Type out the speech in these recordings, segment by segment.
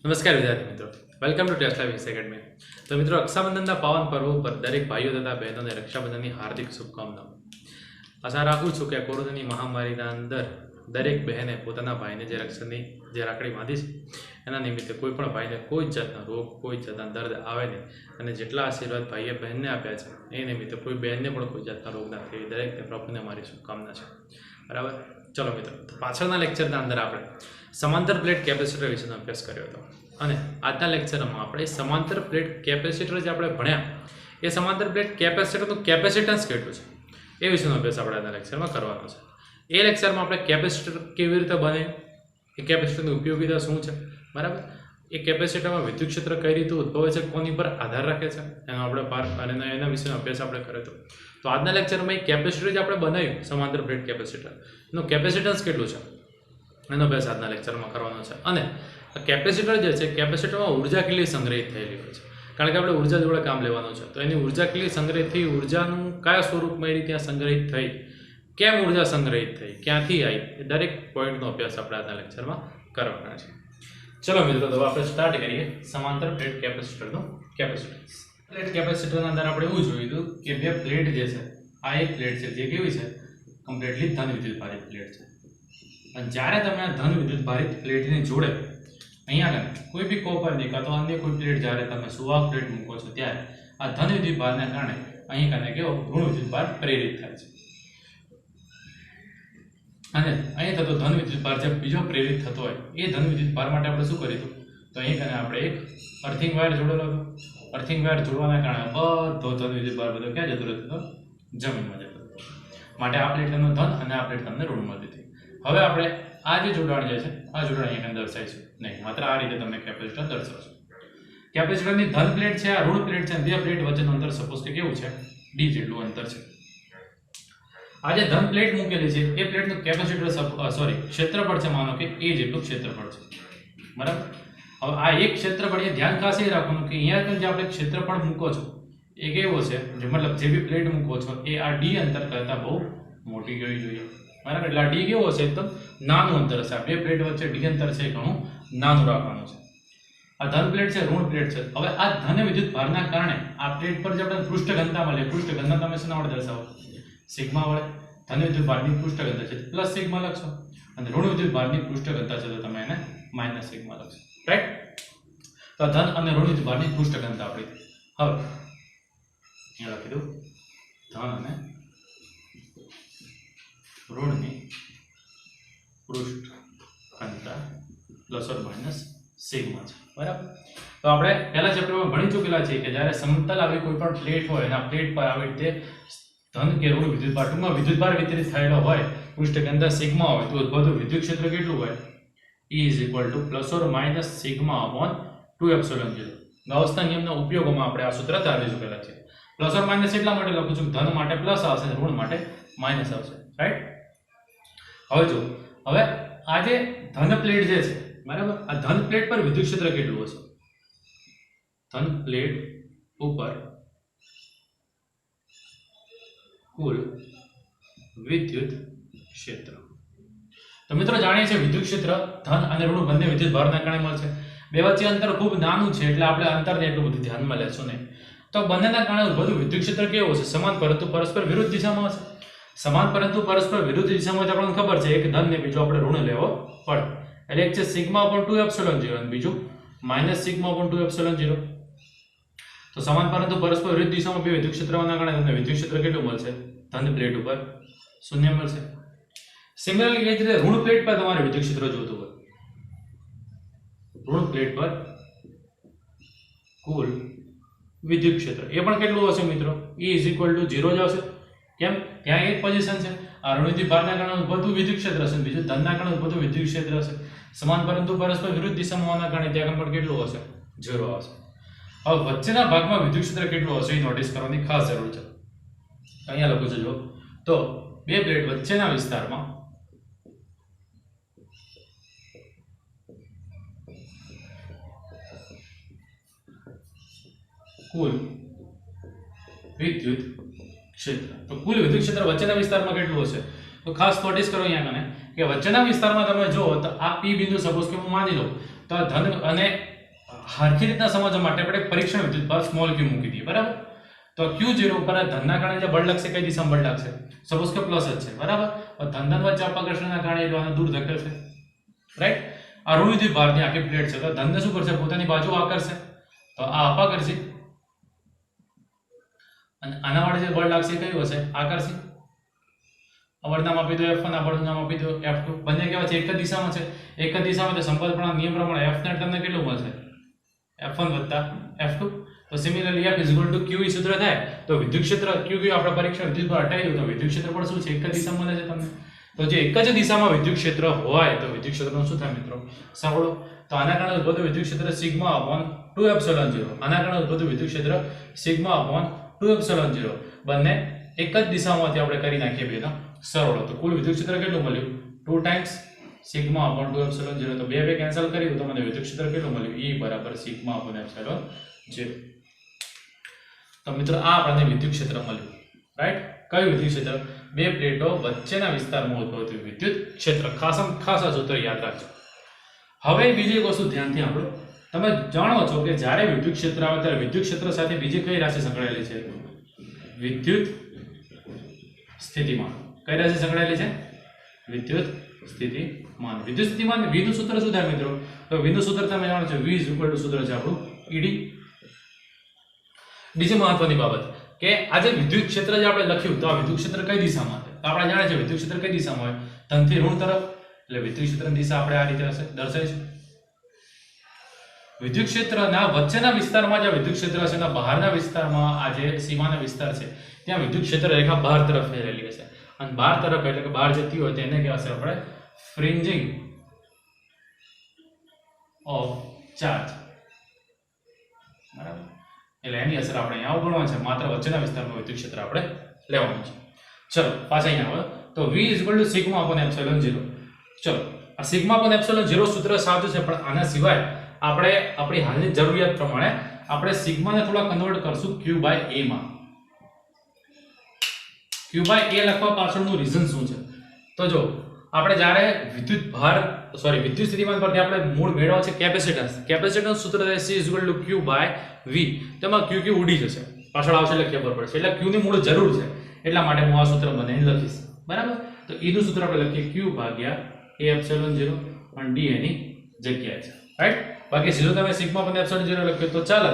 નમસ્કાર વિદ્યાર્થી મિત્રો, welcome to tesla wings academy. તો મિત્રો, રક્ષાબંધનના પાવન પર્વ પર દરેક ભાઈઓ તથા બહેનોને રક્ષાબંધનની હાર્દિક શુભકામનાઓ। આશા રાખું છું કે કોરોનાની મહામારીના અંદર દરેક બહેને પોતાના ભાઈને જે રક્ષણની જે રાખડી બાંધી છે એના નિમિત્તે કોઈ પણ ભાઈને કોઈ જ જાતનો રોગ, કોઈ જ જાતના દર્દ આવે નહીં, અને જેટલા આશીર્વાદ ભાઈએ બહેનને આપ્યા છે એ નિમિત્તે કોઈ બહેનને પણ કોઈ જાતના રોગ ના થાય, દરેકને પ્રભુને મારી શુભકામના છે। બરાબર, ચલો મિત્રો, તો પાછળના લેક્ચરના અંદર આપણે સમાંતર પ્લેટ કેપેસિટર વિશેનો અભ્યાસ કર્યો હતો, અને આજના લેક્ચરમાં આપણે સમાંતર પ્લેટ કેપેસિટર જે આપણે ભણ્યા એ સમાંતર પ્લેટ કેપેસિટરનું કેપેસિટન્સ કેટલું છે એ વિશેનો અભ્યાસ આપણે આજના લેક્ચરમાં કરવાનો છે। એ લેક્ચરમાં આપણે કેપેસિટર કેવી રીતે બને, એ કેપેસિટરની ઉપયોગિતા શું છે, બરાબર, એ કેપેસિટરમાં વિદ્યુત ક્ષેત્ર કઈ રીતે ઉદ્ભવે છે, કોની પર આધાર રાખે છે, એનો આપણે પાર અને એના વિશેનો અભ્યાસ આપણે કર્યો હતો। તો આજના લેક્ચરમાં એ કેપેસિટર જે આપણે બનાવ્યું સમાંતર પ્લેટ કેપેસિટર એનું કેપેસિટન્સ કેટલું છે એનો અભ્યાસ આજના લેક્ચરમાં કરવાનો છે। અને કેપેસિટર જે છે, કેપેસિટરમાં ઉર્જા કેટલી સંગ્રહિત થયેલી હોય છે, કારણ કે આપણે ઉર્જા જોડે કામ લેવાનું છે, તો એની ઉર્જા કેટલી સંગ્રહિત થઈ, ઉર્જાનું કયા સ્વરૂપમાં એ ત્યાં સંગ્રહિત થઈ, કેમ ઉર્જા સંગ્રહિત થઈ, ક્યાંથી આવી, એ દરેક પોઈન્ટનો અભ્યાસ આપણે આજના લેક્ચરમાં કરવાના છે। ચલો મિત્રો, તો આપણે સ્ટાર્ટ કરીએ સમાંતર પ્લેટ કેપેસિટરનું કેપેસિટન્સ। પ્લેટ કેપેસિટરના અંદર આપણે એવું જોયું હતું કે બે પ્લેટ જે છે, આ એક પ્લેટ છે જે કેવી છે, કમ્પ્લીટલી ધન વિદ્યુત ભારિત પ્લેટ છે, અને જ્યારે તમે આ ધન વિદ્યુત ભારિત પ્લેટની જોડે અહીંયા કોઈ બી કોપરની કાં તો અન્ય કોઈ પ્લેટ જ્યારે તમે સુવાહક પ્લેટ મૂકો છો ત્યારે આ ધન વિદ્યુત ભારને કારણે અહીં કને કેવો ઋણ વિદ્યુત ભાર પ્રેરિત થાય છે, અને અહીં થતો ધન વિદ્યુત ભાર જે બીજો પ્રેરિત થતો હોય એ ધન વિદ્યુત ભાર માટે આપણે શું કર્યું, તો અહીં કને આપણે એક અર્થિંગ વાયર જોડેલો હતો। અર્થિંગ વાયર જોડવાના કારણે બધો ધન વિદ્યુત ભાર બધો ક્યાં જતો રહેતો હતો, જમીનમાં જતો હતો, માટે આ પ્લેટ તમને ધન અને આ પ્લેટ તમને ઋણ મળતી હતી। હવે આપણે આ જે જોડાણ જે છે આ જોડાણ અહીંયા દર્શાવીશું નહીં, માત્ર આ રીતે તમે કેપેસિટર દર્શાવશો। કેપેસિટરની ધન પ્લેટ છે, આ ઋણ પ્લેટ છે, બે પ્લેટ વચ્ચેનું અંતર સપોઝ કે કેવું છે, ડી જેટલું અંતર છે। આ જે ધન પ્લેટ મૂકેલી છે એ પ્લેટનું કેપેસિટર ક્ષેત્રફળ છે, માનો કે એ જેટલું ક્ષેત્રફળ છે, બરાબર। હવે આ એક ક્ષેત્રફળ એ ધ્યાન ખાસ એ રાખવાનું કે અહીંયા જે આપણે ક્ષેત્રફળ મૂકો છો એ કેવો છે, જે મતલબ જે બી પ્લેટ મૂકો છો એ આ ડી અંતર કરતા બહુ મોટી હોવી જોઈએ, બરાબર। એટલે આ ડી કેવો છે, એકદમ નાનું અંતર છે, આ બે પ્લેટ વચ્ચે ડી અંતર છે એ ઘણું નાનું રાખવાનું છે। આ ધન પ્લેટ છે, ઋણ પ્લેટ છે। હવે આ ધન વિદ્યુત ભારના કારણે આ પ્લેટ પર જે આપણે પૃષ્ઠ ઘનતા મળે, પૃષ્ઠ ઘનતા તમે શેના વડે દર્શાવો, સિગ્મા વડે। ધન વિદ્યુત ભારની પૃષ્ઠ ઘનતા છે પ્લસ સિગ્મા લખશો, અને ઋણ વિદ્યુત ભારની પૃષ્ઠ ઘનતા છે તો તમે એને માઇનસ સિગ્મા લખશો, રાઈટ। તો ધન અને ઋણ વિદ્યુત ભારની પૃષ્ઠ ઘનતા આપણી હવે અહીંયા લખી દઉં, ધન અને ઋણની પૃષ્ઠ ઘનતા પ્લસ ઓર માઇનસ સિગ્મા છે, બરાબર। તો આપણે પહેલા ચેપ્ટરમાં ભણી ચૂકેલા છીએ કે જ્યારે સમતલ આવી કોઈ પણ પ્લેટ હોય અને આ પ્લેટ પર આવી રીતે ધન કે ઋણ વિદ્યુત ભાર, ટૂંકમાં વિદ્યુત ભાર વિતરિત થયેલો હોય, પૃષ્ઠ ઘનતા સિગ્મા હોય, તો બધું વિદ્યુત ક્ષેત્ર કેટલું હોય, E = plus or minus sigma upon 2ε0। ગાઉસના નિયમના ઉપયોગોમાં આપણે આ સૂત્ર ધારી ચૂકેલા છે। પ્લસ ઓર માઇનસ એટલા માટે લખું છું ધન માટે પ્લસ આવશે, ઋણ માટે માઇનસ આવશે, રાઈટ। હવે જો, હવે આ જે ધન પ્લેટ જે છે, બરાબર, આ ધન પ્લેટ પર વિદ્યુત ક્ષેત્ર કેટલું હશે, ધન પ્લેટ ઉપર કુલ વિદ્યુત ક્ષેત્ર। તો મિત્રો જાણીએ છીએ વિદ્યુત ક્ષેત્ર ધન અને ઋણ બંને વિદ્યુત ભારના કારણે મળશે, બે વચ્ચે અંતર ખૂબ નાનું છે એટલે આપણે અંતરને એટલું બધું ધ્યાનમાં લેશું નહીં। તો બંનેના કારણે બધું વિદ્યુત ક્ષેત્ર કેવું છે, સમાન પરંતુ પરસ્પર વિરુદ્ધ દિશામાં હશે। સમાન પરંતુ પરસ્પર વિરુદ્ધ દિશામાં જ આપણને ખબર છે એક ધન ને બીજો આપણે ઋણ લેવો પડે, એટલે એક છે સિગ્મા અપોન 2ε0 અને બીજું માઇનસ સિગ્મા અપોન 2ε0। તો સમાન પરંતુ પરસ્પર વિરુદ્ધ દિશામાં બે વિદ્યુત ક્ષેત્રોના કારણે તમને વિદ્યુત ક્ષેત્ર કેટલું મળશે, ધન પ્લેટ ઉપર 0 મળશે। સિમિલરલી એ જ રીતે ઋણ પ્લેટ પર તમારે વિદ્યુત ક્ષેત્ર જોતું હોય, ઋણ પ્લેટ પર કુલ વિદ્યુત ક્ષેત્ર એ પણ કેટલું હશે મિત્રો, E = 0 જ આવશે, કેમ, ત્યાં એક પોઝિશન છે, આ ઋણ વિદ્યુત ભારના કારણે બધું વિદ્યુત ક્ષેત્ર હશે, બીજું ધનના કારણે બધું વિદ્યુત ક્ષેત્ર હશે, સમાન પરંતુ પરસ્પર વિરુદ્ધ દિશામાં હોવાના કારણે ત્યાં પણ કેટલું હશે, 0 આવશે। હવે વચ્ચેના ભાગમાં વિદ્યુત ક્ષેત્ર કેટલું હશે એ નોટિસ કરવાની ખાસ જરૂર છે। અહીંયા લખું છું, જો તો બે પ્લેટ વચ્ચેના વિસ્તારમાં કુલ વિદ્યુત ક્ષેત્ર, તો કુલ વિદ્યુત ક્ષેત્ર વચ્ચેના વિસ્તારમાં કેટલું હશે, તો ખાસ નોટિસ કરો અહીંયા કને કે વચ્ચેના વિસ્તારમાં તમે જો તો આ P બિંદુ સપોઝ કે હું માની લઉં તો આ ધન અને હરખી રીતના સમજવા માટે આપણે પરીક્ષણ વિદ્યુત ભાર સ્મોલ ક્યુ મૂકી દઈએ, બરાબર. તો Q0 ઉપર ધનના કારણે જે બળ લાગશે કઈ દિશામાં બળ લાગશે? સપોઝ કે પ્લસ જ છે, બરાબર. ધન વચ્ચે અપાકર્ષણના કારણે એ આને દૂર ધકેલશે, રાઈટ. આ ઋણ વિદ્યુત ભારની આખી પ્લેટ છે, તો ધનને શું કરશે? પોતાની બાજુ આકર્ષશે, તો આ અપાકર્ષિત, અને આના માટે જે બળ લાગશે કયું હશે? આકર્ષિત. આ બળનું નામ આપી દો F1, આ બળનું નામ આપી દો F2. બંને કેવા છે? એક જ દિશામાં છે. એક જ દિશામાં તો સંબંધના નિયમ પ્રમાણે F નેટ તમને કેટલું મળશે? F1 + F2. તો સિમિલરલી F = Q સૂત્ર થાય. તો વિદ્યુત ક્ષેત્ર Q આપણે પરીક્ષણ વિદ્યુત ભાર હટાવી દઉં તો વિદ્યુત ક્ષેત્ર પણ શું છે? એક જ દિશામાં મળે છે તમને. તો જે એક જ દિશામાં વિદ્યુત ક્ષેત્ર હોય તો વિદ્યુત ક્ષેત્રનું શું થાય મિત્રો? સાંભળો. તો આના કારણે ઉદ્ભવતું વિદ્યુત ક્ષેત્ર σ/2ε0. આના કારણે ઉદ્ભવતું વિદ્યુત ક્ષેત્ર σ/2ε0. બંને એક જ દિશામાંથી આપણે કરી નાખીએ બેનો સરવાળો. તો કુલ વિદ્યુત ક્ષેત્ર કેટલું મળ્યું? 2 ટાઈમ્સ σ/2ε0. તો બે કેન્સલ કરી દો તો મને વિદ્યુત ક્ષેત્ર કેટલું મળ્યું? E = σ/2ε0. તો મિત્રો આ આપણને વિદ્યુત ક્ષેત્ર મળ્યું, રાઈટ. કયું વિદ્યુત ક્ષેત્ર? બે પ્લેટો વચ્ચેના વિસ્તારમાં ઉદ્ભવતું વિદ્યુત ક્ષેત્ર. ખાસ આ સૂત્ર યાદ રાખજો. હવે બીજી એક વસ્તુ ધ્યાનથી સાંભળો. તમે જાણો છો કે જ્યારે વિદ્યુત ક્ષેત્ર આવે ત્યારે વિદ્યુત ક્ષેત્ર સાથે બીજી કઈ રાશિ સંકળાયેલી છે? વિદ્યુત સ્થિતિમાન. કઈ રાશિ સંકળાયેલી છે? વિદ્યુત સ્થિતિમાન. વિદ્યુત સ્થિતિમાન V નું સૂત્ર શું થાય મિત્રો? તો V નું સૂત્ર તમે જાણો છો, V = સૂત્ર છે આપણું ED. બીજી મહત્વની બાબત કે આ જે વિદ્યુત ક્ષેત્ર જે આપણે લખ્યું તો આ વિદ્યુત ક્ષેત્ર કઈ દિશામાં છે? તો આપણે જાણીએ છીએ વિદ્યુત ક્ષેત્ર કઈ દિશામાં હોય? ધનથી ઋણ તરફ. એટલે વિદ્યુત ક્ષેત્રની દિશા આપણે આ રીતે દર્શાવીશું. વિદ્યુત ક્ષેત્રના વચ્ચેના વિસ્તારમાં જે વિદ્યુત ક્ષેત્ર છે એના બહારના વિસ્તારમાં આ જે સીમાનો વિસ્તાર છે ત્યાં વિદ્યુત ક્ષેત્ર રેખા બહાર તરફ ફેલાયેલી હશે. અને બહાર તરફ એટલે કે બહાર જતી હોય તેને કહેવાશે આપણે ફ્રિન્જિંગ ઓફ ચાર્જ, બરાબર. એટલે એની અસર આપણે અહીંયા અવગણવા છે. માત્ર વચ્ચેના વિસ્તારમાં વિદ્યુત ક્ષેત્ર આપણે લેવાનું છે. ચલો પાછા અહીંયા આવે તો V = σ/ε0. ચલો આ σ/ε0 સૂત્ર સાચું છે, પણ આના સિવાય આપણે આપણી હાલની જરૂરિયાત પ્રમાણે આપણે સિગ્માને થોડા કન્વર્ટ કરશું Q/A માં. Q/A લખવા પાછળનું રીઝન શું છે? તો જો આપણે જ્યારે વિદ્યુત સ્થિતિમાન પરથી આપણે મૂળ મેળવવા છે કેપેસિટન્સ સૂત્ર છે C = Q/V. તેમાં Q ઉડી જશે, પાછળ આવશે એટલે ખબર પડશે. એટલે Q ની મૂળ જરૂર છે, એટલા માટે હું આ સૂત્ર બનાવીને લખીશ, બરાબર. તો E નું સૂત્ર આપણે લખીએ Q/A ε0 અને D એની જગ્યાએ છે, રાઈટ. બાકી સીધું તમે σ/ε0 લખ્યો તો ચાલે.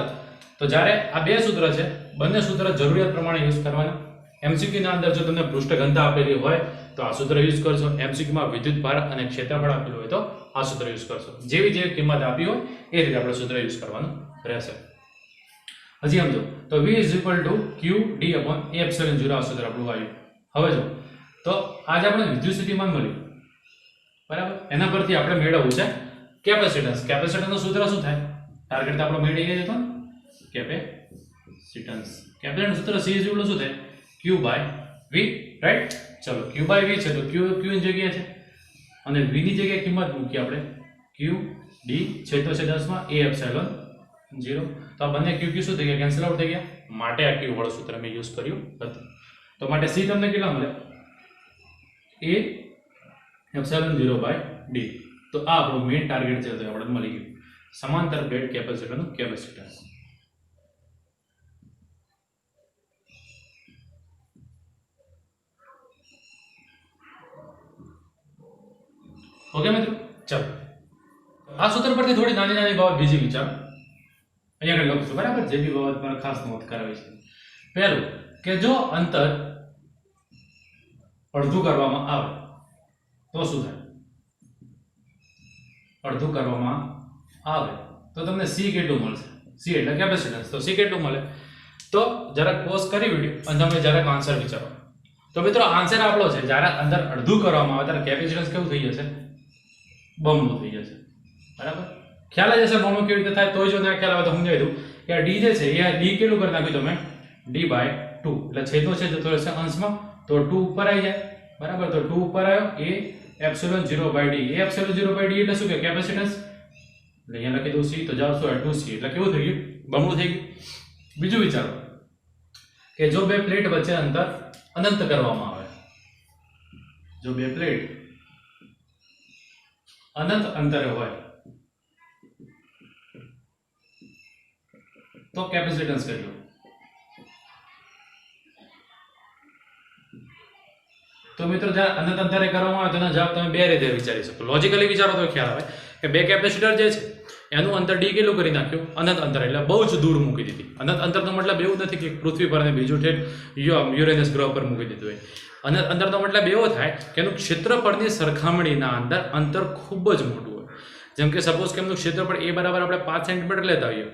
તો જ્યારે આ બે સૂત્ર છે બંને સૂત્ર જરૂરિયાત પ્રમાણે યુઝ કરવાના. MCQ ના અંદર જો તમને પૃષ્ઠ ઘનતા આપેલી હોય તો આ સૂત્ર યુઝ કરશો. MCQ માં વિદ્યુત ભાર અને ક્ષેત્રફળ આપેલું હોય તો આ સૂત્ર યુઝ કરશો. જેવી કિંમત આપી હોય એ રીતે આપણે સૂત્ર યુઝ કરવાનું રહેશે. હજી સમજો તો V = Q/D/A0 આ સૂત્ર આપણું આવ્યું. હવે જો તો આજે આપણે વિદ્યુત સ્થિતિમાન મળ્યું, બરાબર. એના પરથી આપણે મેળવવું છે કેપેસિટન્સ. કેપેસિટન્સનું સૂત્ર શું થાય? ટાર્ગેટ તો આપણો મેળવી ગયો હતો ને, કેપેસિટન્સ. કેપેસિટન્સ સૂત્ર C = શું થાય? Q/V, right. ચલો Q/V છે તો Q ની જગ્યાએ છે અને V ની જગ્યાએ કિંમત મૂકી આપણે QD છેદમાં A0. તો આ બંને Q શું થઈ ગયા? કેન્સલ આઉટ થઈ ગયા. માટે આ Q વાળું સૂત્ર મેં યુઝ કર્યું હતું. તો માટે C તમને કેટલા મળે? A0/D. તો આ આપણું મેઇન ટાર્ગેટ છે, તો આપણે મળી ગયું સમાંતર પ્લેટ કેપેસિટરનું કેપેસિટન્સ. ઓકે મિત્રો, ચાલો આ સૂત્ર પરથી થોડી નાની બાબત બીજી વિચારો અહીંયા આગળ લખશું, બરાબર. જે બી બાબત પર ખાસ નોંધ કરાવી છે. પહેલું કે જો અંતર અડધું કરવામાં આવે તો શું થાય? અડધું કરવામાં આવે તો તમને C કેટલું મળશે? C એટલે કેપેસિટન્સ. તો C કેટલું મળે? તો જરા પોઝ કરી વિડિયો અને તમે જરા આન્સર વિચારો. તો મિત્રો આન્સર આપણો છે જ્યારે અંદર અડધું કરવામાં આવે ત્યારે કેપેસિટન્સ કેવું થઈ જશે? બમણું થઈ જશે, બરાબર. ખ્યાલ આવી જશે બમણું કેવી રીતે થાય. તો જો ના ખ્યાલ આવે તો સમજાવી દઉં કે આ D જે છે એ D કેટલું કરી નાખ્યું તમે? D/2. એટલે છેદનો છે જતો રહેશે અંશમાં, તો 2 ઉપર આવી જાય, બરાબર. તો 2 ઉપર આવ્યો A0/D. A0/D એટલે શું કે કેપેસિટન્સ. એટલે અહીંયા લખી દઉં C, તો જવાબ શું? 2C. એટલે કેવું થઈ ગયું? બમણું થઈ ગયું. બીજું વિચારો કે જો બે પ્લેટ વચ્ચે અંતર અનંત કરવામાં આવે, જો બે પ્લેટ અનંત અંતરે હોય તો કેપેસિટન્સ કેટલું? તો મિત્રો જ્યારે અનંત અંતરે કરવામાં આવે તેનો જવાબ તમે બે રીતે વિચારી શકો. લોજિકલી વિચારો તો ખ્યાલ આવે કે બે કેપેસિટર જે છે એનું અંતર ડી કેટલું કરી નાખ્યું? અનંત અંતર, એટલે બહુ જ દૂર મૂકી દીધી. અનંત અંતરનો મતલબ એવું નથી કે પૃથ્વી પર અને બીજું ઠેઠ યુરેનસ ગ્રહ પર મૂકી દીધું હોય. અનંત અંતરનો મતલબ એવો થાય કે એનું ક્ષેત્રફળની સરખામણીના અંદર અંતર ખૂબ જ મોટું હોય. જેમ કે સપોઝ કે એમનું ક્ષેત્રફળ એ બરાબર આપણે 5 સેન્ટીમીટર લેતા હોઈએ,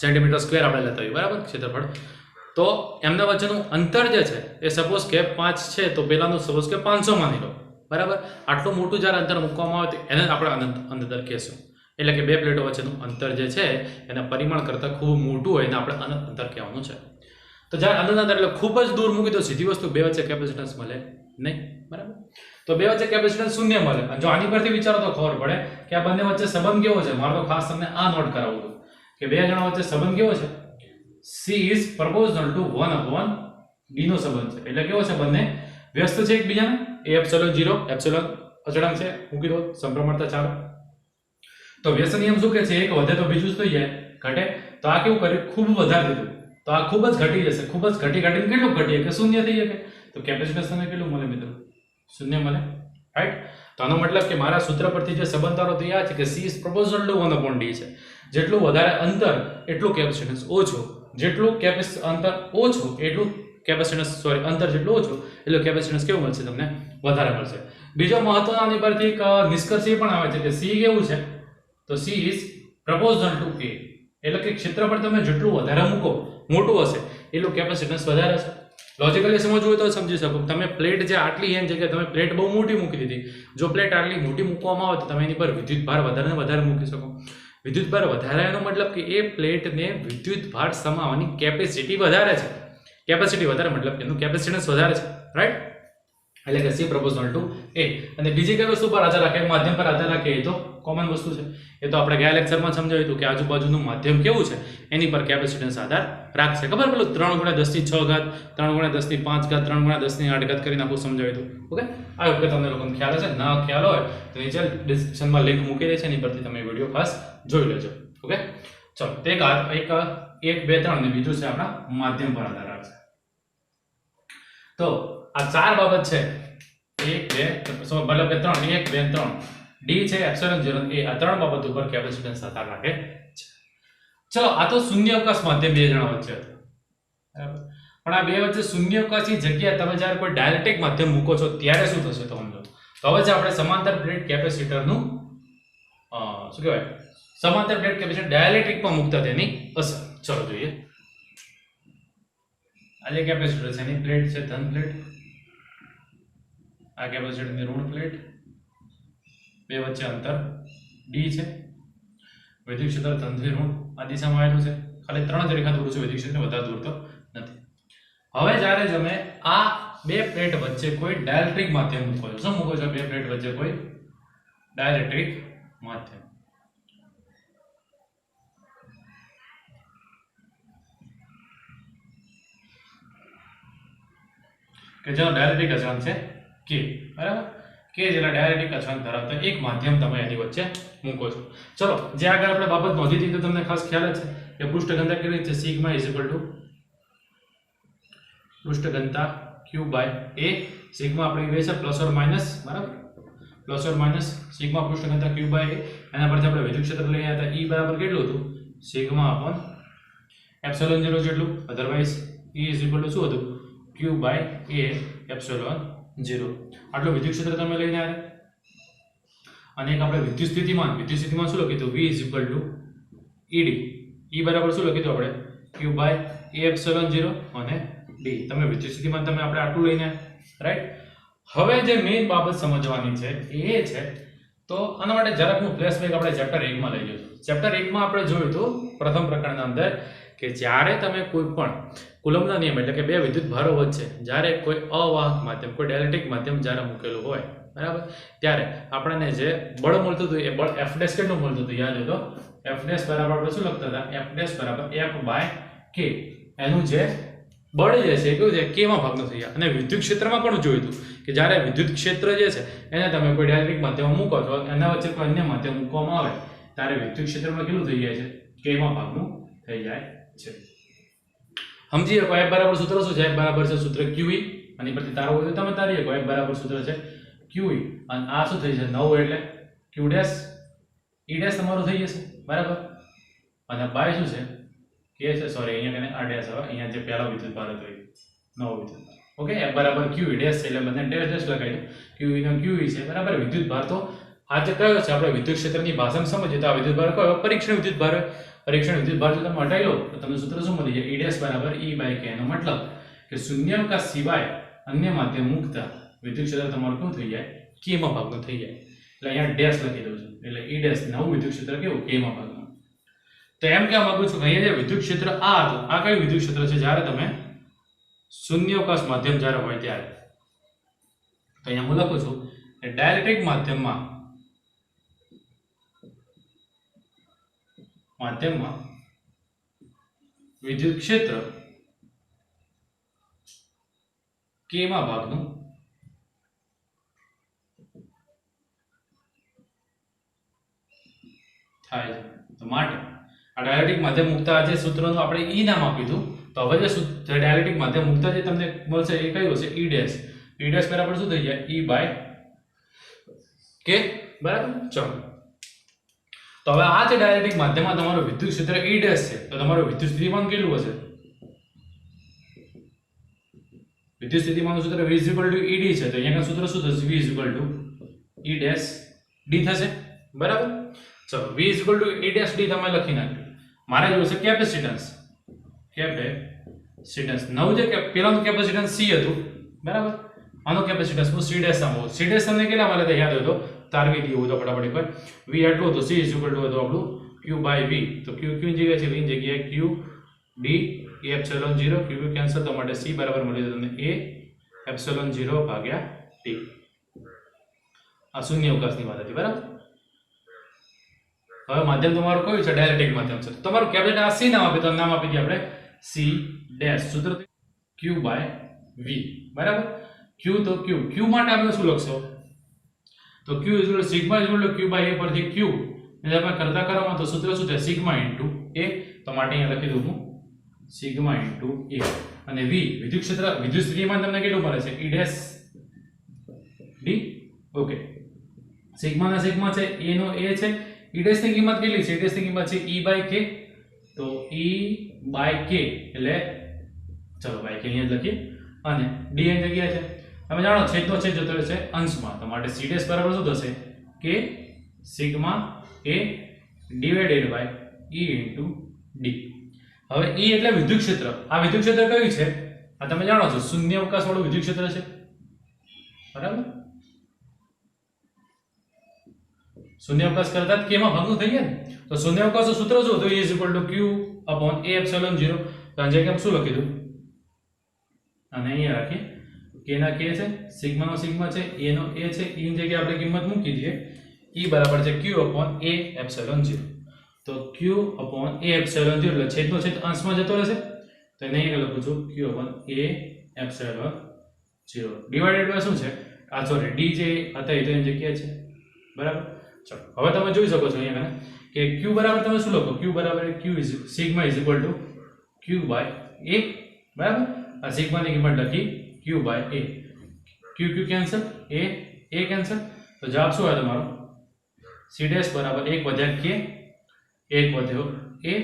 સેન્ટીમીટર સ્ક્વેર આપણે લેતા હોઈએ, બરાબર ક્ષેત્રફળ, તો એમના વચ્ચેનું અંતર જે છે એ સપોઝ કે 5 છે, તો પેલાનું સપોઝ કે 500 માની લો, બરાબર. આટલું મોટું જ્યારે અંતર મૂકવામાં આવે તો એને આપણે અનંત અંતર કહેશું. એટલે કે બે પ્લેટો વચ્ચેનું અંતર જે છે એના પરિમાણ કરતાં ખૂબ મોટું હોય એને આપણે અનંત અંતર કહેવાનું છે. તો જ્યારે અનંત અંતર એટલે ખૂબ જ દૂર મૂકી તો સીધી વસ્તુ બે વચ્ચે કેપેસિટન્સ મળે નહીં, બરાબર. તો બે વચ્ચે કેપેસિટન્સ શૂન્ય મળે. જો આની પરથી વિચારો તો ખબર પડે કે આ બંને વચ્ચે સંબંધ કેવો છે. મારે તો ખાસ તમને આ નોટ કરાવવું હતું કે બે જણા વચ્ચે સંબંધ કેવો છે? C is proportional to 1/d નો સંબંધ છે. એટલે કેવો છે? બંને વ્યસ્ત છે એકબીજાને. એ એપ્સિલોન 0 એપ્સિલોન અચળાંક છે, મૂકી દો, સમપ્રમાણતા ચાલે. તો વ્યસ્ત નિયમ શું કહે છે? એક વધે તો બીજું થઈ જાય, ઘટે. તો આ કેવું કર્યું? ખૂબ વધારી દીધું, તો આ ખૂબ જ ઘટી જશે. ખૂબ જ ઘટીને કેટલું ઘટીએ કે શૂન્ય થઈ જાય. તો કેપેસિટન્સ તમને કેટલું મળે મિત્રો? શૂન્ય મળે, રાઈટ. તો આનો મતલબ કે મારા સૂત્ર પરથી જે સંબંધ તારો તો યાદ છે કે C is proportional to 1/d છે. જેટલું વધારે અંતર એટલું કેપેસિટન્સ ઓછું, જેટલું અંતર ઓછું એટલું કેપેસિટન્સ, અંતર જેટલું ઓછું એટલું કેપેસિટન્સ કેવું મળશે? તમને વધારે મળશે. બીજો મહત્વનો આની પરથી એક નિષ્કર્ષ એ પણ આવે છે કે C કેવું છે? તો C is proportional to A. એટલે કે ક્ષેત્રફળ તમે જેટલું વધારે મૂકો, મોટું હશે એટલું કેપેસિટન્સ વધારે હશે. લોજિકલી સમજવું હોય તો સમજી શકો. તમે પ્લેટ જે આટલી એની જગ્યાએ તમે પ્લેટ બહુ મોટી મૂકી દીધી. જો પ્લેટ આટલી મોટી મૂકવામાં આવે તો તમે એની પર વિદ્યુત ભાર વધારે ને વધારે મૂકી શકો. વિદ્યુત ભાર વધારે એનો મતલબ કે એ પ્લેટને વિદ્યુત ભાર સમાવવાની કેપેસિટી વધારે છે. કેપેસિટી વધારે મતલબ કે એનું કેપેસિટન્સ વધારે છે, રાઈટ. એટલે કે C proportional to A. અને બીજી કઈ વસ્તુ પર આધાર રાખે? માધ્યમ પર આધાર રાખે. એ તો કોમન વસ્તુ છે. એ તો આપણે ગયા લેક્ચરમાં સમજાવ્યું હતું કે આજુબાજુનું માધ્યમ કેવું છે એની પર કેપેસિટન્સ આધાર રાખશે. ખબર? પેલું 3 × 10⁶ 3 × 10⁵ 3 × 10⁵ કરીને આખું સમજાવ્યું હતું. ઓકે, આ વખતે તમને લોકોને ખ્યાલ હશે. ના ખ્યાલ હોય તો નીચે ડિસ્ક્રિપ્શનમાં લિંક મૂકી દે છે, એની પરથી તમે વિડીયો ખાસ જોઈ લેજો. ઓકે, ચલો. તે એક 1 2 3 ને બીજું છે આપણા માધ્યમ પર આધાર રાખશે. તો આ ચાર બાબત છે. 1 2 મતલબ કે 3 1 2 3 D છે, એપ્સિલોન 0 A, આ ત્રણ બાબત ઉપર કેપેસિટન્સ આધાર રાખે છે. ચલો, આ તો શૂન્યાવકાશ માધ્યમ બે જણા વચ્ચે હતું, બરાબર. પણ આ બે વચ્ચે શૂન્યાવકાશની જગ્યાએ તમે જ્યારે કોઈ ડાયલેક્ટ્રિક માધ્યમ મૂકો છો ત્યારે શું થશે તો સમજો. તો હવે જે આપણે સમાંતર પ્લેટ કેપેસિટરનું શું કહેવાય, સમાંતર પ્લેટ કેપેસિટર ડાયલેક્ટ્રિકમાં મૂકતા તેની અસર ચલો જોઈએ. આ જે કેપેસિટર છે એની પ્લેટ છે ધન પ્લેટ, આ કેપેસિટરની ઋણ પ્લેટ, બે વચ્ચે અંતર d છે, વિદ્યુત ક્ષેત્ર ધનથી ઋણ આ દિશામાં આવેલું છે. ખાલી 3 જ રેખા દોરું છું, વિદ્યુત ક્ષેત્ર વધારે દૂર તો નથી. હવે જ્યારે તમે આ બે પ્લેટ વચ્ચે કોઈ ડાયલેક્ટ્રિક માધ્યમ મૂકો છો, શું મૂકો છો? બે પ્લેટ વચ્ચે કોઈ ડાયલેક્ટ્રિક માધ્યમ, કે જેનો ડાયલેક્ટ્રિક અચળાંક છે k, બરાબર. કે જેના ડાયલેક્ટ્રિક અચળાંક ધરાવતા એક માધ્યમ તમે એની વચ્ચે મૂકો છો. ચલો, જે આગળ આપણે બાબત નોંધી હતી તો તમને ખાસ ખ્યાલ જ છે કે પૃષ્ઠ ઘનતા કેટલી છે? સિગ્મા ઇઝ ઇક્વલ ટુ પૃષ્ઠ ઘનતા q/a. સિગ્મા આપણી વે છે પ્લસ ઓર માઇનસ, બરાબર, પ્લસ ઓર માઇનસ સિગ્મા પૃષ્ઠ ઘનતા q/a. એના પરથી આપણે વિદ્યુત ક્ષેત્ર લઈ આવ્યા હતા. E બરાબર કેટલું હતું? સિગ્મા અપોન એપ્સિલોન 0 જેટલું. Otherwise E is equal to શું હતું? q/a epsilon 0. આટલું વિદ્યુત ક્ષેત્ર તમે લઈને આવ્યા. અને એક આપણે વિદ્યુત સ્થિતિમાન શું લખ્યું હતું? V is equal to ED. E બરાબર શું લખ્યું હતું આપણે? q/a એપ્સિલોન 0 અને d. તમે વિદ્યુત સ્થિતિમાન તમે આપણે આટલું લઈને આવ્યા, રાઈટ. હવે જે મેઇન બાબત સમજવાની છે એ છે, તો આના માટે જરાક હું ફ્લેશબેક આપણે ચેપ્ટર 1 માં લઈ જઉં છું. ચેપ્ટર 1 માં આપણે જોયું હતું પ્રથમ પ્રકરણના અંદર કે જ્યારે તમે કોઈ પણ કુલમ્બના નિયમ એટલે કે બે વિદ્યુત ભારો વચ્ચે જ્યારે કોઈ અવાહક માધ્યમ, કોઈ ડાયલેક્ટ્રિક માધ્યમ જ્યારે મૂકેલું હોય, બરાબર, ત્યારે આપણને જે બળ મળતું હતું એ બળ F' કેટલું મળતું હતું? યાદ હોય તો F' બરાબર આપણે શું લખતા હતા? F' બરાબર F/k. એનું જે બળ જે છે કેવું છે? k માં ભાગનું થઈ જાય. અને વિદ્યુત ક્ષેત્રમાં પણ જોયું હતું કે જ્યારે વિદ્યુત ક્ષેત્ર જે છે એને તમે કોઈ ડાયલેક્ટ્રિક માધ્યમમાં મૂકો છો, એના વચ્ચે કોઈ અન્ય માધ્યમ મૂકવામાં આવે ત્યારે વિદ્યુત ક્ષેત્રમાં કેટલું થઈ જાય છે? k માં ભાગનું થઈ જાય છે. સમજી શકો F બરાબર સૂત્ર શું છે? F બરાબર છે સૂત્ર QE અને પરથી તારો હોય તો તમે તારી શકો. F બરાબર સૂત્ર છે QE અને આ શું થઈ જશે 9 એટલે Q ડેશ E ડેશ તમારું થઈ જશે બરાબર. અને બાય શું છે કે છે સોરી અહીંયા કને આ ડેશ આવે અહીંયા જે પહેલો વિદ્યુતભાર હતો એ નવો વિદ્યુતભાર. ઓકે F બરાબર QE ડેશ એટલે બધા ડેશ ડેશ લગાવી દો. QE નો QE છે બરાબર. વિદ્યુતભાર તો આ જે કયો છે આપણે વિદ્યુત ક્ષેત્રની ભાષામાં સમજીએ તો આ વિદ્યુતભાર કયો? પરીક્ષણ વિદ્યુતભાર. પરીક્ષણ વિદ્યુતભાર જો તમે હટાવી લો તો તમને સૂત્ર શું મળી જાય? E ડેશ બરાબર E બાય K. એનો મતલબ કે શૂન્યાવકાશ સિવાય અન્ય માધ્યમ મુકતા વિદ્યુત ક્ષેત્ર તમારું કેવું થઈ જાય? K માં ભાગનું થઈ જાય. એટલે અહીંયા ડેશ લખી દઉં છું. એટલે E ડેશ નવું વિદ્યુત ક્ષેત્ર કેવું? K માં ભાગનું. તો એમ કહેવા માંગુ છું કે અહીંયા જે વિદ્યુત ક્ષેત્ર આ હતું આ કયું વિદ્યુત ક્ષેત્ર છે? જ્યારે તમે શૂન્યાવકાશ માધ્યમ જ્યારે હોય ત્યારે. તો અહીંયા હું લખું છું કે ડાયલેક્ટ્રિક માધ્યમમાં વિદ્યુત ક્ષેત્ર K માં ભાગનું થાય છે. તો માટે આ ડાયલેક્ટ્રિક માધ્યમ મુક્તા જે સૂત્રનું આપણે E નામ આપ્યું હતું તો હવે જે ડાયલેક્ટ્રિક માધ્યમ મુક્તા જે તમને મળશે એ કયું હશે? E dash. E ડેશ બરાબર શું થઈ જાય? E બાય K બરાબર. ચલો તો હવે આ જે ડાયલેક્ટ્રિક માધ્યમમાં તમારું વિદ્યુત ક્ષેત્ર E ડેશ છે તો તમારું વિદ્યુત સ્થિતિમાન કેટલું હશે? વિદ્યુત સ્થિતિમાનનું સૂત્ર V ED છે તો અહીંયા સૂત્ર શું થશે? V E ડેશ D થશે બરાબર. ચલો V E ડેશ D તમે લખી નાખ્યું. મારે જોઈશે કેપેસિટન્સ. નવું જે પેલાનું કેપેસિટન્સ C હતું બરાબર. આનો કેપેસિટન્સ હું C ડેશ આમ C ડેશ તમને કેટલા મળે યાદ હોય તો તારવી દીધું તો ફટાફટ પર V એટલું હતું C હતું આપણું Q બાય V. તો Q ની જગ્યાએ છે V ની જગ્યાએ Q D E epsilon 0 Q cancel તો માટે C બરાબર મળી જશે તમને A એપ્સિલોન 0 ભાગ્યા T. આ શૂન્ય અવકાશની વાત હતી બરાબર. હવે માધ્યમ તમારું કયું છે? ડાયલેક્ટ્રિક માધ્યમ છે. તમારું કેપેસિટર આ C નામ આપી તો નામ આપી દઈએ આપણે C ડેશ. સૂત્ર Q બાય V બરાબર. Q તો Q માટે આપણે શું લખશો? તો Q sigma Q by A પરથી Q એટલે આપણે કરતા કરવામાં તો સૂત્ર શું થાય? Sigma into A. તો માટે અહીંયા લખી દઉં હું સિગ્મા ઇન્ટુ A. અને V વિદ્યુત ક્ષેત્ર વિદ્યુત સ્થિતિમાન તમને કેટલું મળે છે? E dash D. Okay sigma ના સિગ્મા છે A નો A છે. E ડેશ ની કિંમત કેટલી છે? E ડેશ ની કિંમત છે E બાય K. તો E બાય K એટલે ચલો બાય K અહીંયા લખીએ અને D ની જગ્યા છે તમે જાણો છેદનો છેદ જતો રહેશે અંશમાં તો માટે C ડેશ બરાબર શું થશે? K sigma A divided by E into D. હવે E એટલે વિદ્યુત ક્ષેત્ર. આ વિદ્યુત ક્ષેત્ર કયું છે? આ તમે જાણો છો શૂન્ય અવકાશ વાળું વિદ્યુત ક્ષેત્ર છે બરાબર. શૂન્ય અવકાશ કરતા K માં ભાગનું થઈ ગયા ને તો શૂન્ય અવકાશનું સૂત્ર શું હતું? E Q upon A epsilon 0. તો આ જગ્યામાં શું લખી દઉં? અને અહીંયા રાખીએ K ના K છે સિગ્મા નો સિગ્મા છે A નો A છે E ની જગ્યાએ આપણે કિંમત મૂકી દઈએ. E બરાબર છે Q upon A epsilon 0. તો Q upon A epsilon 0 એટલે છેદનો છેદ અંશમાં જતો રહેશે તો એને અહીંયા લખું છું Q upon A epsilon 0 divided by શું છે? આ સોરી D જે હતા એ તો એની જગ્યાએ છે બરાબર. ચલો હવે તમે જોઈ શકો છો અહીંયા કે Q બરાબર તમે શું લખો? Q બરાબર Q is sigma is equal to Q by A બરાબર. આ સિગ્મા ની કિંમત લખી Q by A. Q cancel A cancel તો જવાબ શું આવે તમારો? C ડેશ બરાબર 1 વધ્યા K 1 વધ્યો A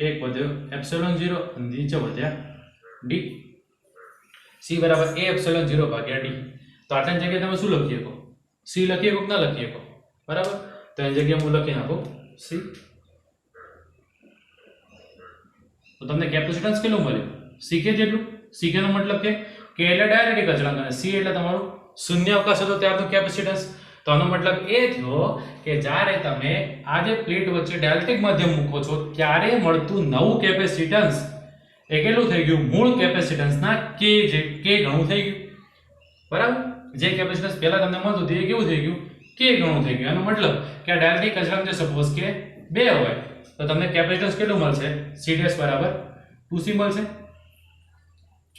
1 વધ્યો એપ્સિલોન 0 અને નીચે વધ્યા D. C બરાબર A એપ્સિલોન 0 ભાગ્યા D. તો આટલા જગ્યાએ તમે શું લખી શકો? C લખી શકો કે ના લખી શકો બરાબર. તો એની જગ્યાએ હું લખી નાખું C. તો તમને કેપેસિટન્સ કેટલું મળ્યું? CK જેટલું. CK નો મતલબ કે K એટલે ડાયરેક્ટિક અચળાંક અને C એટલે તમારું શૂન્ય અવકાશ હતો ત્યારનું કેપેસિટન્સ. તો આનો મતલબ એ થયો કે જ્યારે તમે આ જે પ્લેટ વચ્ચે ડાયલેક્ટ્રિક માધ્યમ મૂકો છો ત્યારે મળતું નવું કેપેસિટન્સ એ કેટલું થઈ ગયું? મૂળ કેપેસિટન્સના K ગણું થઈ ગયું બરાબર. જે કેપેસિટન્સ પહેલા તમને મળતું હતું એ કેવું થઈ ગયું? K ગણું થઈ ગયું. એનો મતલબ કે આ ડાયલેક્ટ્રિક અચળાંક જે સપોઝ કે 2 હોય તો તમને કેપેસિટન્સ કેટલું મળશે? C ડેશ બરાબર 2C મળશે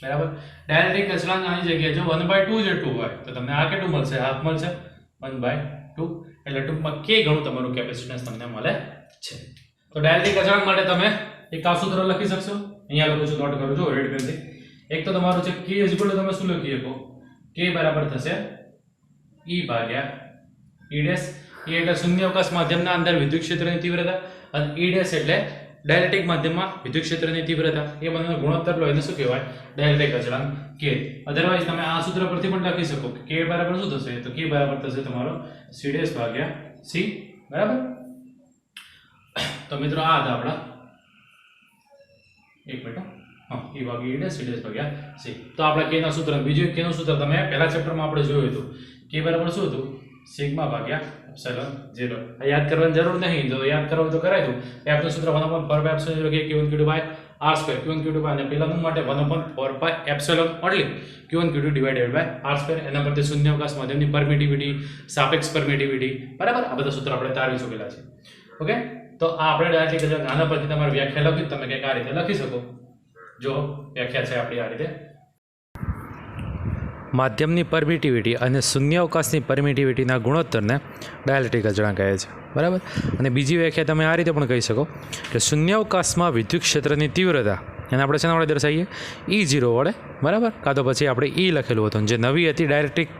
બરાબર. ડાયલેક્ટ્રિક અચળાંક આની જગ્યાએ જો 1/2 જેટલું હોય તો તમને આ કેટલું મળશે? હાફ મળશે 1/2 એટલે ટૂંકમાં K ગણું તમારું કેપેસિટન્સ તમને મળે છે. તો ડાયલેક્ટ્રિક અચળાંક માટે તમે એક આ સૂત્ર લખી શકશો, અહીંયા લખું છું, નોટ કરો છો રેડ પેનથી. એક તો તમારું છે k ઇઝ ઇક્વલ ટુ તમે શું લખી શકો, k બરાબર થશે E ભાગ્યા E ડેશ. E એટલે શૂન્યાવકાશ માધ્યમના અંદર વિદ્યુત ક્ષેત્રની તીવ્રતા અને E ડેશ એટલે ડાયલેક્ટ્રિક માધ્યમમાં વિદ્યુત ક્ષેત્રની તીવ્રતા. એ બંનેનો ગુણોત્તર લો એને શું કહેવાય, ડાયલેક્ટ્રિક અચળાંક k. અધરવાઇઝ તમે આ સૂત્ર પરથી પણ લખી શકો કે k બરાબર શું થશે, તો k બરાબર થશે તમારો C ડેશ ભાગ્યા C. બરાબર. તો મિત્રો આ હતા આપણા, એક મિનિટ, હા, E ભાગ્યા E ડેશ C ડેશ ભાગ્યા C. તો આપણે k ના સૂત્ર, બીજું એક k નું સૂત્ર તમે પહેલા ચેપ્ટરમાં આપણે જોયું હતું. k બરાબર શું હતું, સિગ્મા ભાગ્યા એપ્સિલોન 0. આ યાદ કરવાની જરૂર નહીં, જો યાદ કરવું તો કરાવી દઉં. f નું સૂત્ર 1/4 epsilon 0 q1 q2 by r2. q1 q2 by, અને પેલાનું માટે 1/4 pi epsilon only q1 q2 divided by r2. એના પરથી શૂન્યાવકાશ માધ્યમની પરમિટિવિટી, સાપેક્ષ પરમિટિવિટી, બરાબર, આ બધા સૂત્ર આપણે તારવી ચૂકેલા છે. ઓકે, તો આ આપણે ડાયરેક્ટ આના પરથી તમારે વ્યાખ્યા લખી, તમે કંઈક આ રીતે લખી શકો. જો વ્યાખ્યા છે આપણી આ રીતે, માધ્યમની પરમિટિવિટી અને શૂન્યાવકાશની પરમિટિવિટીના ગુણોત્તરને ડાયલેક્ટ્રિક અચળાંક કહે છે. બરાબર. અને બીજી વ્યાખ્યા તમે આ રીતે પણ કહી શકો કે શૂન્યાવકાશમાં વિદ્યુત ક્ષેત્રની તીવ્રતા એને આપણે શેના વડે દર્શાવીએ, E0 વડે. બરાબર. કાં તો પછી આપણે E લખેલું હતું, જે નવી હતી ડાયલેક્ટ્રિક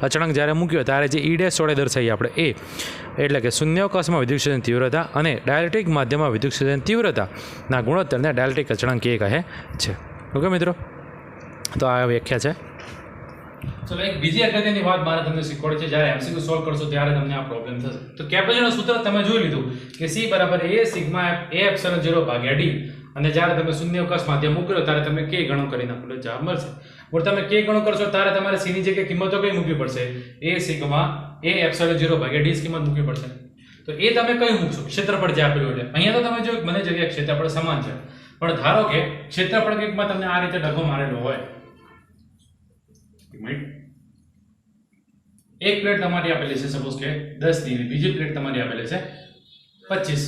અચળાંક જ્યારે મૂક્યો ત્યારે જે E ડેશ વડે દર્શાવીએ આપણે એ, એટલે કે શૂન્યાવકાશમાં વિદ્યુત ક્ષેત્રની તીવ્રતા અને ડાયલેક્ટ્રિક માધ્યમમાં વિદ્યુત ક્ષેત્રની તીવ્રતાના ગુણોત્તરને ડાયલેક્ટ્રિક અચળાંક કહે છે. ઓકે મિત્રો, તો આ વ્યાખ્યા છે. ચલો, એક બીજી અગત્યની વાત મારે તમને શીખવાડી છે, જ્યારે એમસીક્યુ સોલ્વ કરશો ત્યારે તમને આ પ્રોબ્લેમ થશે. તો કેપેસિટરનું સૂત્ર તમે જોઈ લીધું કે C બરાબર A સિગ્મા A એપ્સિલોન 0 ભાગ્યા D, અને જ્યારે તમે શૂન્યાવકાશ માધ્યમ મૂક્યો ત્યારે તમે k ગણો કરી નાખો એટલે જવાબ મળશે. પણ તમે k ગણો કરશો ત્યારે તમારે C ની જગ્યાએ કિંમતો કઈ મૂકવી પડશે, A સિગ્મા A એપ્સિલોન 0 ભાગ્યા D કિંમત મૂકવી પડશે. તો એ તમે કઈ મૂકશો, ક્ષેત્રફળ જે આપેલું એટલે. અહીંયા તો તમે જો મને જગ્યાએ ક્ષેત્રફળ સમાન છે, પણ ધારો કે ક્ષેત્રફળ કંઈકમાં તમને આ રીતે ડગો મારેલો હોય, એક પ્લેટ તમારી આપેલી છે સપોઝ કે 10 ની, બીજી પ્લેટ તમારી આપેલી છે 25.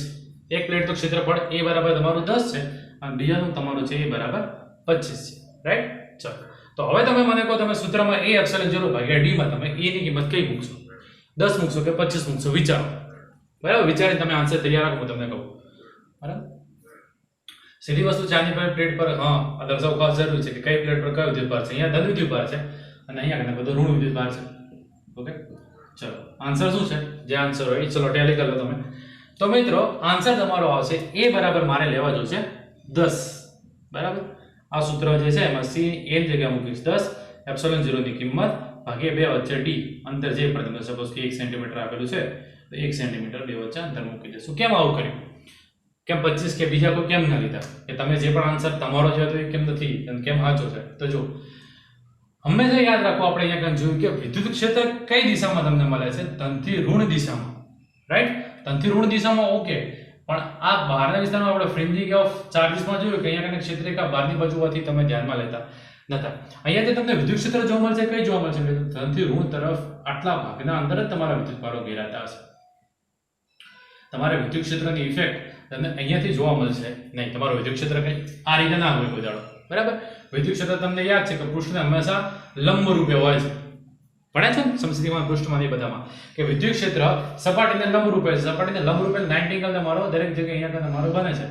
એક પ્લેટ તો ક્ષેત્રફળ A બરાબર તમારું 10 છે અને બીજાનું તમારું છે A બરાબર 25 છે. રાઈટ. ચલો, તો હવે તમે મને કહો, તમે સૂત્રમાં A એપ્સિલોન 0 ભાગ્યા D માં તમે A ની કિંમત કઈ મૂકશો, 10 મૂકશો કે 25 મૂકશો, વિચારો. બરાબર, વિચારીને તમે આન્સર તૈયાર રાખો, હું તમને કહું. બરાબર. સીધી વસ્તુ છે, આની પર પ્લેટ પર આ દર્શાવવું ખાસ જરૂરી છે કે કઈ પ્લેટ પર કયો વિદ્યુતભાર છે. અહીંયા ધન વિદ્યુતભાર છે અને અહીંયા કને બધો ઋણ વિદ્યુતભાર છે. ઓકે, ચલો, આન્સર શું છે, જે આન્સર હોય ચલો ટેલી કરી લો તમે. તો મિત્રો આન્સર તમારો આવશે A બરાબર મારે લેવા જોશે 10. બરાબર. આ સૂત્ર જે છે એમાં C A ની જગ્યાએ મૂકીશ 10, એપ્સિલોન 0 ની કિંમત ભાગ્યા 2 વચ્ચે D, અંતર જે પણ તમને સપોઝ કે 1 સેન્ટીમીટર આપેલું છે તો 1 સેન્ટીમીટર 2 વચ્ચે અંતર મૂકી દેશું. કેમ આવું કર્યું, કેમ 25 કે બીજા કોઈ કેમ ન લીધા, કે તમે જે પણ આન્સર તમારો છે તો એ કેમ નથી અને કેમ સાચો છે. તો જો હંમેશા યાદ રાખો, આપણે અહીંયા જોયું કે વિદ્યુત ક્ષેત્ર કઈ દિશામાં તમને મળે છે, ધનથી ઋણ દિશામાં. રાઈટ. ધનથી ઋણ દિશામાં ઓકે, પણ આ બહારના વિસ્તારમાં આપણે ફ્રિન્જિંગ ઓફ ચાર્જીસમાં જોયું કે અહીંયા કને ક્ષેત્રિકા બહારની બાજુ હોવાથી તમે ધ્યાનમાં લેતા નતા. અહીંયાથી તમને વિદ્યુત ક્ષેત્ર જોવા મળશે, કઈ જોવા મળશે, ધનથી ઋણ તરફ આટલા ભાગના અંદર જ તમારા વિદ્યુતભારો ઘેરાતા હશે. તમારે વિદ્યુત ક્ષેત્રની ઇફેક્ટ તમને અહીંયાથી જોવા મળશે નહીં. તમારો વિદ્યુત ક્ષેત્ર કઈ આ રીતે ના હોય કોઈ દાડો. બરાબર. વિદ્યુત ક્ષેત્ર તમને યાદ છે કે પૃષ્ઠને હંમેશા લંબ રૂપે હોય છે. ભણ્યા છે ને સમસ્યામાં, પૃષ્ઠમાં, એ બધામાં કે વિદ્યુત ક્ષેત્ર સપાટીને લંબ રૂપે છે. સપાટીને લંબ રૂપે 90 એંગલ તમારો દરેક જગ્યાએ અહીંયા તમારો બને છે.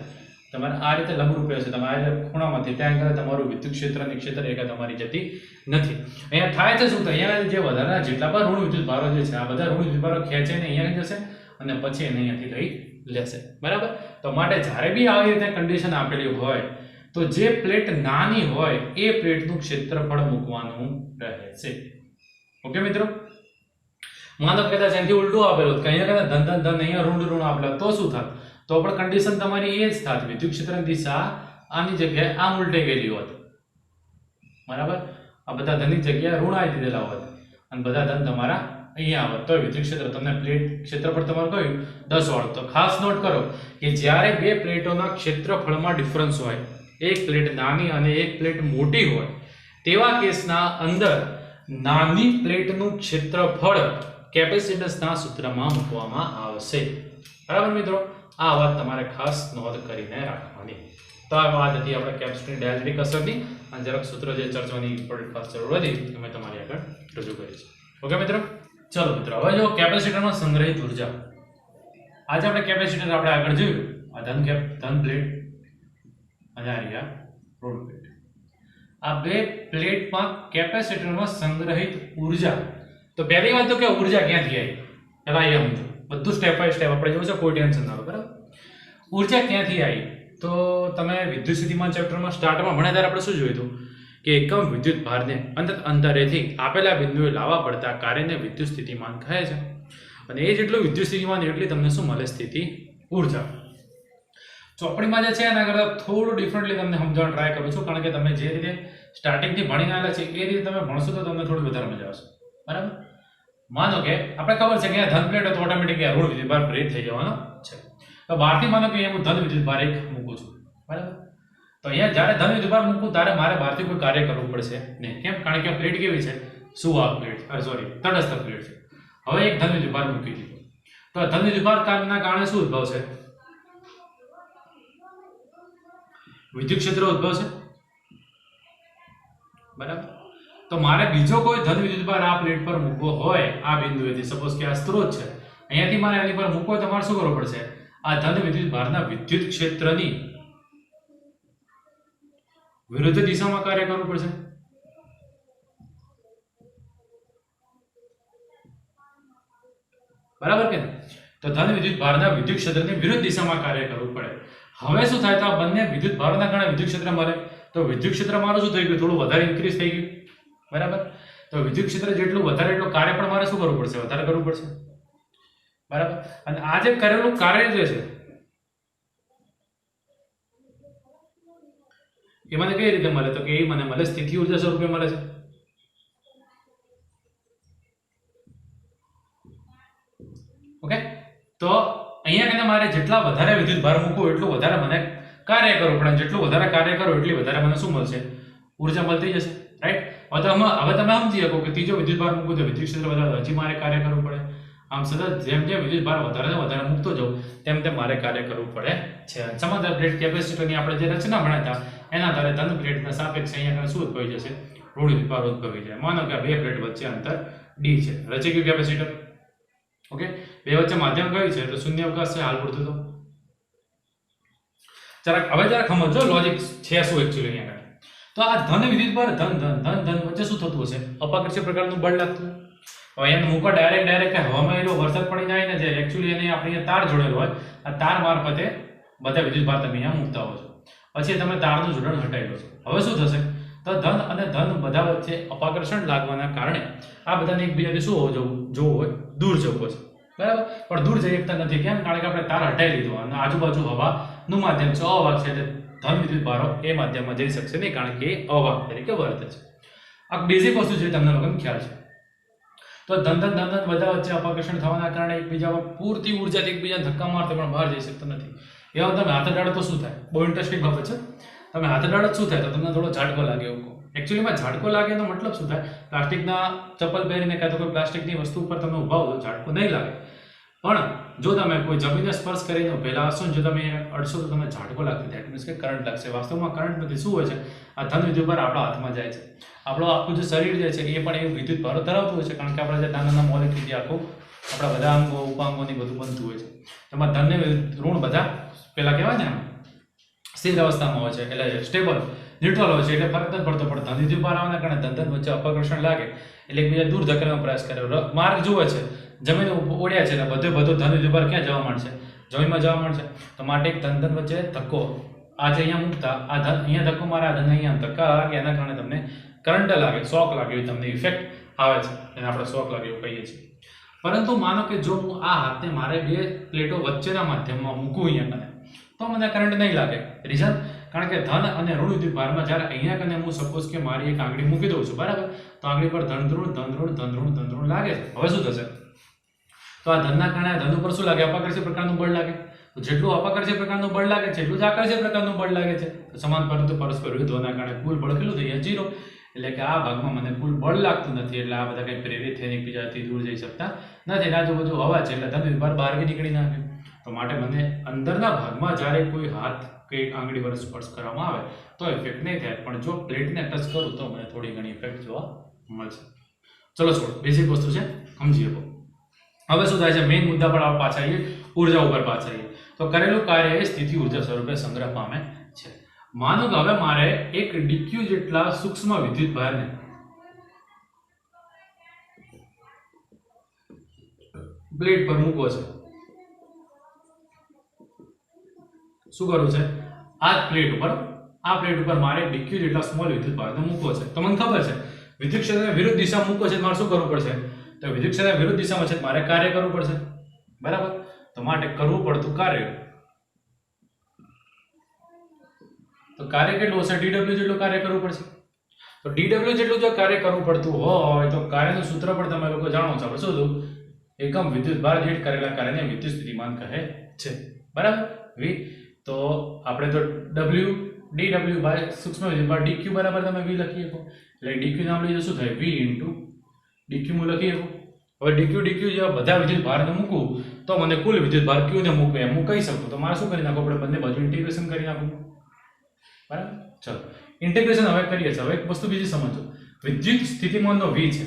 તમારે આ રીતે લંબ રૂપે છે, તમે આ રીતે ખૂણામાંથી ત્યાં એંગલ તમારું વિદ્યુત ક્ષેત્રની ક્ષેત્ર રેખા તમારી જતી નથી. અહીંયા થાય છે શું, તો અહીંયા જે વધારાના જેટલા પણ ઋણ વિદ્યુત ભારો જે છે આ બધા ઋણ વિદ્યુત ભારો ખેંચીને અહીંયા જશે અને પછી એને અહીંયાથી લઈ લેશે. બરાબર. તો માટે જ્યારે બી આવી રીતે કન્ડિશન આપેલી હોય તો જે પ્લેટ નાની હોય એ પ્લેટનું ક્ષેત્રફળ મૂકવાનું રહે છે. ઓકે મિત્રો. માનો કદાચ એનાથી ઉલટું આપેલું કે અહીંયા કદાચ ધન ધન ધન અહીંયા ઋણ ઋણ આપેલા તો શું થાત, તો પણ કન્ડિશન તમારી એ જ થાત, વિદ્યુત ક્ષેત્રની દિશા આની જગ્યાએ આમ ઉલટાઈ ગયેલી હોત. બરાબર. આ બધા ધનની જગ્યાએ ઋણ આવી દીધેલા હોત અને બધા ધન તમારા અહીંયા આવત, તો વિદ્યુત ક્ષેત્ર તમને પ્લેટ ક્ષેત્રફળ તમારું કયું 10 વાળું. તો ખાસ નોટ કરો કે જ્યારે બે પ્લેટોના ક્ષેત્રફળમાં ડિફરન્સ હોય, એક પ્લેટ નાની અને એક પ્લેટ મોટી હોય, તેવા કેસના અંદર નાની પ્લેટનું ક્ષેત્રફળ કેપેસિટન્સના સૂત્રમાં મૂકવામાં આવશે. બરાબર મિત્રો. આ વાત તમારે ખાસ નોંધ કરીને રાખવાની. તો આ વાત હતી આપણે કેપેસિટરની ડાયલેક્ટ્રિક અસરની, અને જરાક સૂત્ર જે ચર્ચાની ઇમ્પોર્ટન્ટ ખાસ જરૂર હતી અમે તમારી આગળ રજૂ કરી છે. ઓકે મિત્રો. ચલો મિત્રો, હવે જો કેપેસિટરમાં સંગ્રહિત ઉર્જા. આજે આપણે કેપેસિટર આપણે આગળ જોયું, આ ધન પ્લેટ અને આ રહ્યા ઋણ પ્લેટ. આ બે પ્લેટમાં કેપેસિટરમાં સંગ્રહિત ઉર્જા. તો પહેલી વાત તો કે ઉર્જા ક્યાંથી આવી, પહેલા એ સમજો. બધું સ્ટેપ બાય સ્ટેપ આપણે જોયું છે, કોઈ ટેન્શન ના લો, બરાબર. ઉર્જા ક્યાંથી આવી, તો તમે વિદ્યુત સ્થિતિમાન ચેપ્ટરમાં સ્ટાર્ટમાં ભણ્યા ત્યારે આપણે શું જોયું હતું કે એકમ વિદ્યુત ભારને અનંત અંતરેથી આપેલા બિંદુએ લાવવા પડતા કાર્યને વિદ્યુત સ્થિતિમાન કહે છે. અને એ જેટલું વિદ્યુત સ્થિતિમાન એટલી તમને શું મળે, સ્થિતિ ઉર્જા. ચોપડીમાં જે છે એના કરતાં થોડું ડિફરન્ટલી તમને સમજાવવાનું ટ્રાય કરું છું, કારણ કે તમે જે રીતે સ્ટાર્ટિંગથી ભણીને આવેલા છે એ રીતે તમે ભણશો તો તમને થોડી વધારે મજા આવશે, બરાબર. માનો કે આપણે ખબર છે કે ધન પ્લેટ તો ઓટોમેટિક ઋણ વિદ્યુતભાર પ્રેરિત થઈ જવાનો છે. તો બહારથી માનો કે હું ધન વિદ્યુતભાર એક મૂકું છું, બરાબર. તો અહીંયા જ્યારે ધન વિદ્યુતભાર મૂકું ત્યારે મારે બહારથી કોઈ કાર્ય કરવું પડશે નહીં. કેમ? કારણ કે પ્લેટ કેવી છે, સુવાહક પ્લેટ, સોરી તટસ્થ પ્લેટ છે. હવે એક ધન વિદ્યુતભાર મૂકી દીધો તો ધન વિદ્યુતભારના કારણે શું ઉદ્ભવશે, વિદ્યુત ક્ષેત્ર ઉદ્ભવશે, બરાબર. તો મારે બીજો કોઈ ધન વિદ્યુતભાર આ પ્લેટ પર મૂકવો હોય, આ બિંદુએથી, સપોઝ કે આ સ્ત્રોત છે, અહીંયાથી મારે એની પર મૂકવો હોય તો મારે શું કરવું પડશે, આ ધન વિદ્યુતભારના વિદ્યુત ક્ષેત્રની વિરુદ્ધ દિશામાં કાર્ય કરવું પડશે. બરાબર કે? તો ધન વિદ્યુતભારના વિદ્યુત ક્ષેત્રની વિરુદ્ધ દિશામાં કાર્ય કરવું પડે. હવે શું થાય, તો આ બંને વિદ્યુત ભારના કારણે વિદ્યુત ક્ષેત્ર મળે. તો વિદ્યુત ક્ષેત્ર મારું શું થઈ ગયું, થોડું વધારે ઇન્ક્રીઝ થઈ ગયું, બરાબર. તો વિદ્યુત ક્ષેત્ર જેટલું વધારે એટલું કાર્ય પણ મારે શું કરવું પડશે, વધારે કરવું પડશે, બરાબર. અને આ જે કરેલું કાર્ય જે છે એ મને કઈ રીતે મળે, તો કે એ મને મળે સ્થિતિ ઉર્જા સ્વરૂપે મળે છે. ઓકે. તો અહીંયા કને મારે જેટલા વધારે વિદ્યુત ભાર મૂકવો એટલું વધારે મને કાર્ય કરવું પડે. જેટલું વધારે કાર્ય કરો એટલી વધારે મને શું મળશે, ઉર્જા મળતી જશે, રાઈટ. હવે તમે સમજી શકો કે ત્રીજો વિદ્યુત ભાર મૂકું તો વિદ્યુત ક્ષેત્ર વધારે, હજી મારે કાર્ય કરવું પડે. આમ સતત જેમ જેમ વિદ્યુત ભાર વધારે મૂકતો જાઉં તેમ તેમ મારે કાર્ય કરવું પડે છે. સમાંતર પ્લેટ કેપેસિટરની આપણે જે રચના ભણ્યા એના આધારે ધન પ્લેટના સાપેક્ષે અહીંયા શું ઉદ્ભવી જશે, ઋણ વિદ્યુત ભાર ઉદ્ભવી જાય. માનો કે આ બે પ્લેટ વચ્ચે અંતર ડી છે, રચી ગયું કેપેસિટર. ઓકે. બે વચ્ચે માધ્યમ કયું છે, તો શૂન્ય અવકાશ છે હાલ પૂરતું. તો જરાક સમજો લોજિક છે શું એકચ્યુઅલી અહીંયા. તો આ ધન વિદ્યુત ભાર ધન વચ્ચે શું થતું હશે, અપાકર્ષીય પ્રકારનું બળ લાગતું. હવે એને મૂકો ડાયરેક્ટ હવામાં એનો વરસાદ પડી જાય ને, જે એકચ્યુઅલી એને આપણે તાર જોડેલો હોય, આ તાર મારફતે બધા વિદ્યુત ભાર તમે અહીંયા મૂકતા હો છો. પછી તમે તારનું જોડાણ હટાવી લો છો. હવે શું થશે, તો ધન અને ધન બધા વચ્ચે અપાકર્ષણ લાગવાના કારણે આ બધાને એકબીજાથી શું જોવું હોય, દૂર જવું હશે, બરાબર. પણ દૂર જઈ શકતા નથી. કેમ? કારણ કે આપણે તાર હટાવી લીધો અને આજુબાજુ હવાનું માધ્યમ છે, અવાહક છે, એટલે ધન વિદ્યુત ભારો એ માધ્યમમાં જઈ શકશે નહીં, કારણ કે એ અવાહક તરીકે વર્તે છે. આ બેઝિક વસ્તુ છે, તમને લોકોને ખ્યાલ છે. તો ધન બધા વચ્ચે અપાકર્ષણ થવાના કારણે એકબીજામાં પૂરતી ઉર્જાથી એકબીજાને ધક્કા મારતા પણ બહાર જઈ શકતા નથી. એવા તમે હાથ અડાડો તો શું થાય, બહુ ઇન્ટરેસ્ટિંગ બાબત છે. તમે હાથ અડાડો શું થાય, તો તમને થોડો ઝાટકો લાગે એવું કહો. એકચ્યુઅલીમાં ઝાટકો લાગે એનો મતલબ શું થાય, પ્લાસ્ટિકના ચપ્પલ પહેરીને કાં તો કોઈ પ્લાસ્ટિકની વસ્તુ ઉપર તમે ઊભા હો તો ઝાટકો નહીં લાગે. પણ જો તમે કોઈ જમીનને સ્પર્શ કરીને પહેલા હશો ને, જો તમે અડશો તો તમને ઝાટકો લાગશે, ધેટ મીન્સ કે કરંટ લાગશે. વાસ્તવમાં કરંટ નથી, શું હોય છે, આ ધન વિદ્યુત ભાર આપણા હાથમાં જાય છે. આપણો આખું જે શરીર જે છે એ પણ એવું વિદ્યુત ભારો ધરાવતું હોય છે, કારણ કે આપણા જે નાના મોલેક્યુલથી આખું આપણા બધા અંગો ઉપાંગોની બધું બનતું હોય છે. તેમાં ધન ને ઋણ બધા પેલા કહેવાય ને સ્થિર અવસ્થામાં હોય છે, એટલે સ્ટેબલ ન્યુટ્રલ હોય છે, એટલે ફરક નથી પડતો. પણ ધન વિદ્યુત ભાર આવવાના કારણે ધન વચ્ચે અપાકર્ષણ લાગે એટલે એકબીજા દૂર ધકેલવાનો પ્રયાસ કરે. માર્ગ જુએ છે, જમીન ઓળ્યા છે, એટલે બધો ધન વિદ્યુત ભાર ક્યાં જવા માંડશે, જમીનમાં જવા માંડશે. તો માટે એક ધન વચ્ચે ધક્કો આજે અહીંયા મૂકતા આ ધન અહીંયા ધક્કો મારે, આ ધન અહીંયા ધક્કા લાગે, એના કારણે તમને કરંટ લાગે, શોક લાગે, એવી તમને ઇફેક્ટ આવે છે, એને આપણે શોક લાગે એવું કહીએ છીએ. પરંતુ માનો કે જો હું આ હાથને મારે બે પ્લેટો વચ્ચેના માધ્યમમાં મૂકું અહીંયા તો મને કરંટ નહીં લાગે. રીઝન, કારણ કે ધન અને ઋણ વિદ્યુત ભારમાં જ્યારે અહીંયા કને હું સપોઝ કે મારી એક આંગળી મૂકી દઉં છું, બરાબર, તો આંગળી પર ધન ઋણ લાગે છે. હવે શું થશે, તો આ ધનના કારણે ધન ઉપર શું લાગે, અપાકર્ષીય પ્રકારનું બળ લાગે. તો જેટલું અપાકર્ષીય પ્રકારનું બળ લાગે છે એટલું જ આકર્ષીય પ્રકારનું બળ લાગે છે. તો સમાન પરંતુ પરસ્પર વિરુદ્ધ હોવાના કારણે કુલ બળ કેટલું થઈ જાય, 0. એટલે કે આ ભાગમાં મને કુલ બળ લાગતું નથી, એટલે આ બધા કંઈ પ્રેરિત થઈને એકબીજાથી દૂર જઈ શકતા નથી. આજુબાજુ હવા છે એટલે ધન વિદ્યુત ભાર બહાર નીકળી નાખે. તો માટે મને અંદરના ભાગમાં જ્યારે કોઈ હાથ કે આંગળી વડે સ્પર્શ કરવામાં આવે તો ઇફેક્ટ નહીં થાય, પણ જો પ્લેટને ટચ કરું તો મને થોડી ઘણી ઇફેક્ટ જોવા મળશે. ચલો છોડ, બેઝિક વસ્તુ છે, સમજી શકો. હવે શું થાય છે, મેઇન મુદ્દા પર આપણે પાછા આવીએ, ઉર્જા ઉપર પાછા આવીએ. તો કરેલું કાર્ય એ સ્થિતિ ઉર્જા સ્વરૂપે સંગ્રહ પામે છે. માનો કે હવે મારે એક ડીક્યુ જેટલા સૂક્ષ્મ વિદ્યુત ભારને પ્લેટ પર મૂકવો છે. શું કરવું છે? આ પ્લેટ ઉપર મારે ડીક્યુ જેટલા સ્મોલ વિદ્યુત ભારને મૂકવો છે. તો મને ખબર છે વિદ્યુત ક્ષેત્રને વિરુદ્ધ દિશામાં મૂકવો છે, મારે શું કરવું પડશે? તો વિદ્યુત ક્ષેત્રને વિરુદ્ધ દિશામાં છે મારે કાર્ય કરવું પડશે. બરાબર? તો માટે કરવું પડતું કાર્ય, તો કાર્ય કેટલું હશે? dw જેટલું કાર્ય કરવું પડશે. તો dw જેટલું જો કાર્ય કરવું પડતું હોય તો કાર્યનું સૂત્ર પણ તમે લોકો જાણો છો. આપણે શું હતું? એકમ વિદ્યુત ભાર દીઠ કરેલા કાર્યને વિદ્યુત સ્થિતિમાન કહે છે. બરાબર? v તો આપણે તો w dw બાય સૂક્ષ્મ વિદ્યુત ભાર dq બરાબર તમે v લખી શકો. એટલે dq નામ લઈએ શું થાય? v dq હું લખી શકું. હવે dq જેવા બધા વિદ્યુત ભારને મૂકું તો મને કુલ વિદ્યુત ભાર q ને મૂકવું એમ હું કહી શકું. તો મારે શું કરી નાખવું? આપણે બંને બાજુ ઇન્ટિગ્રેશન કરી નાખવું. બરાબર? ચલો ઇન્ટિગ્રેશન હવે કરીએ છીએ. હવે એક વસ્તુ બીજી સમજો. વિદ્યુત સ્થિતિમાનનો v છે.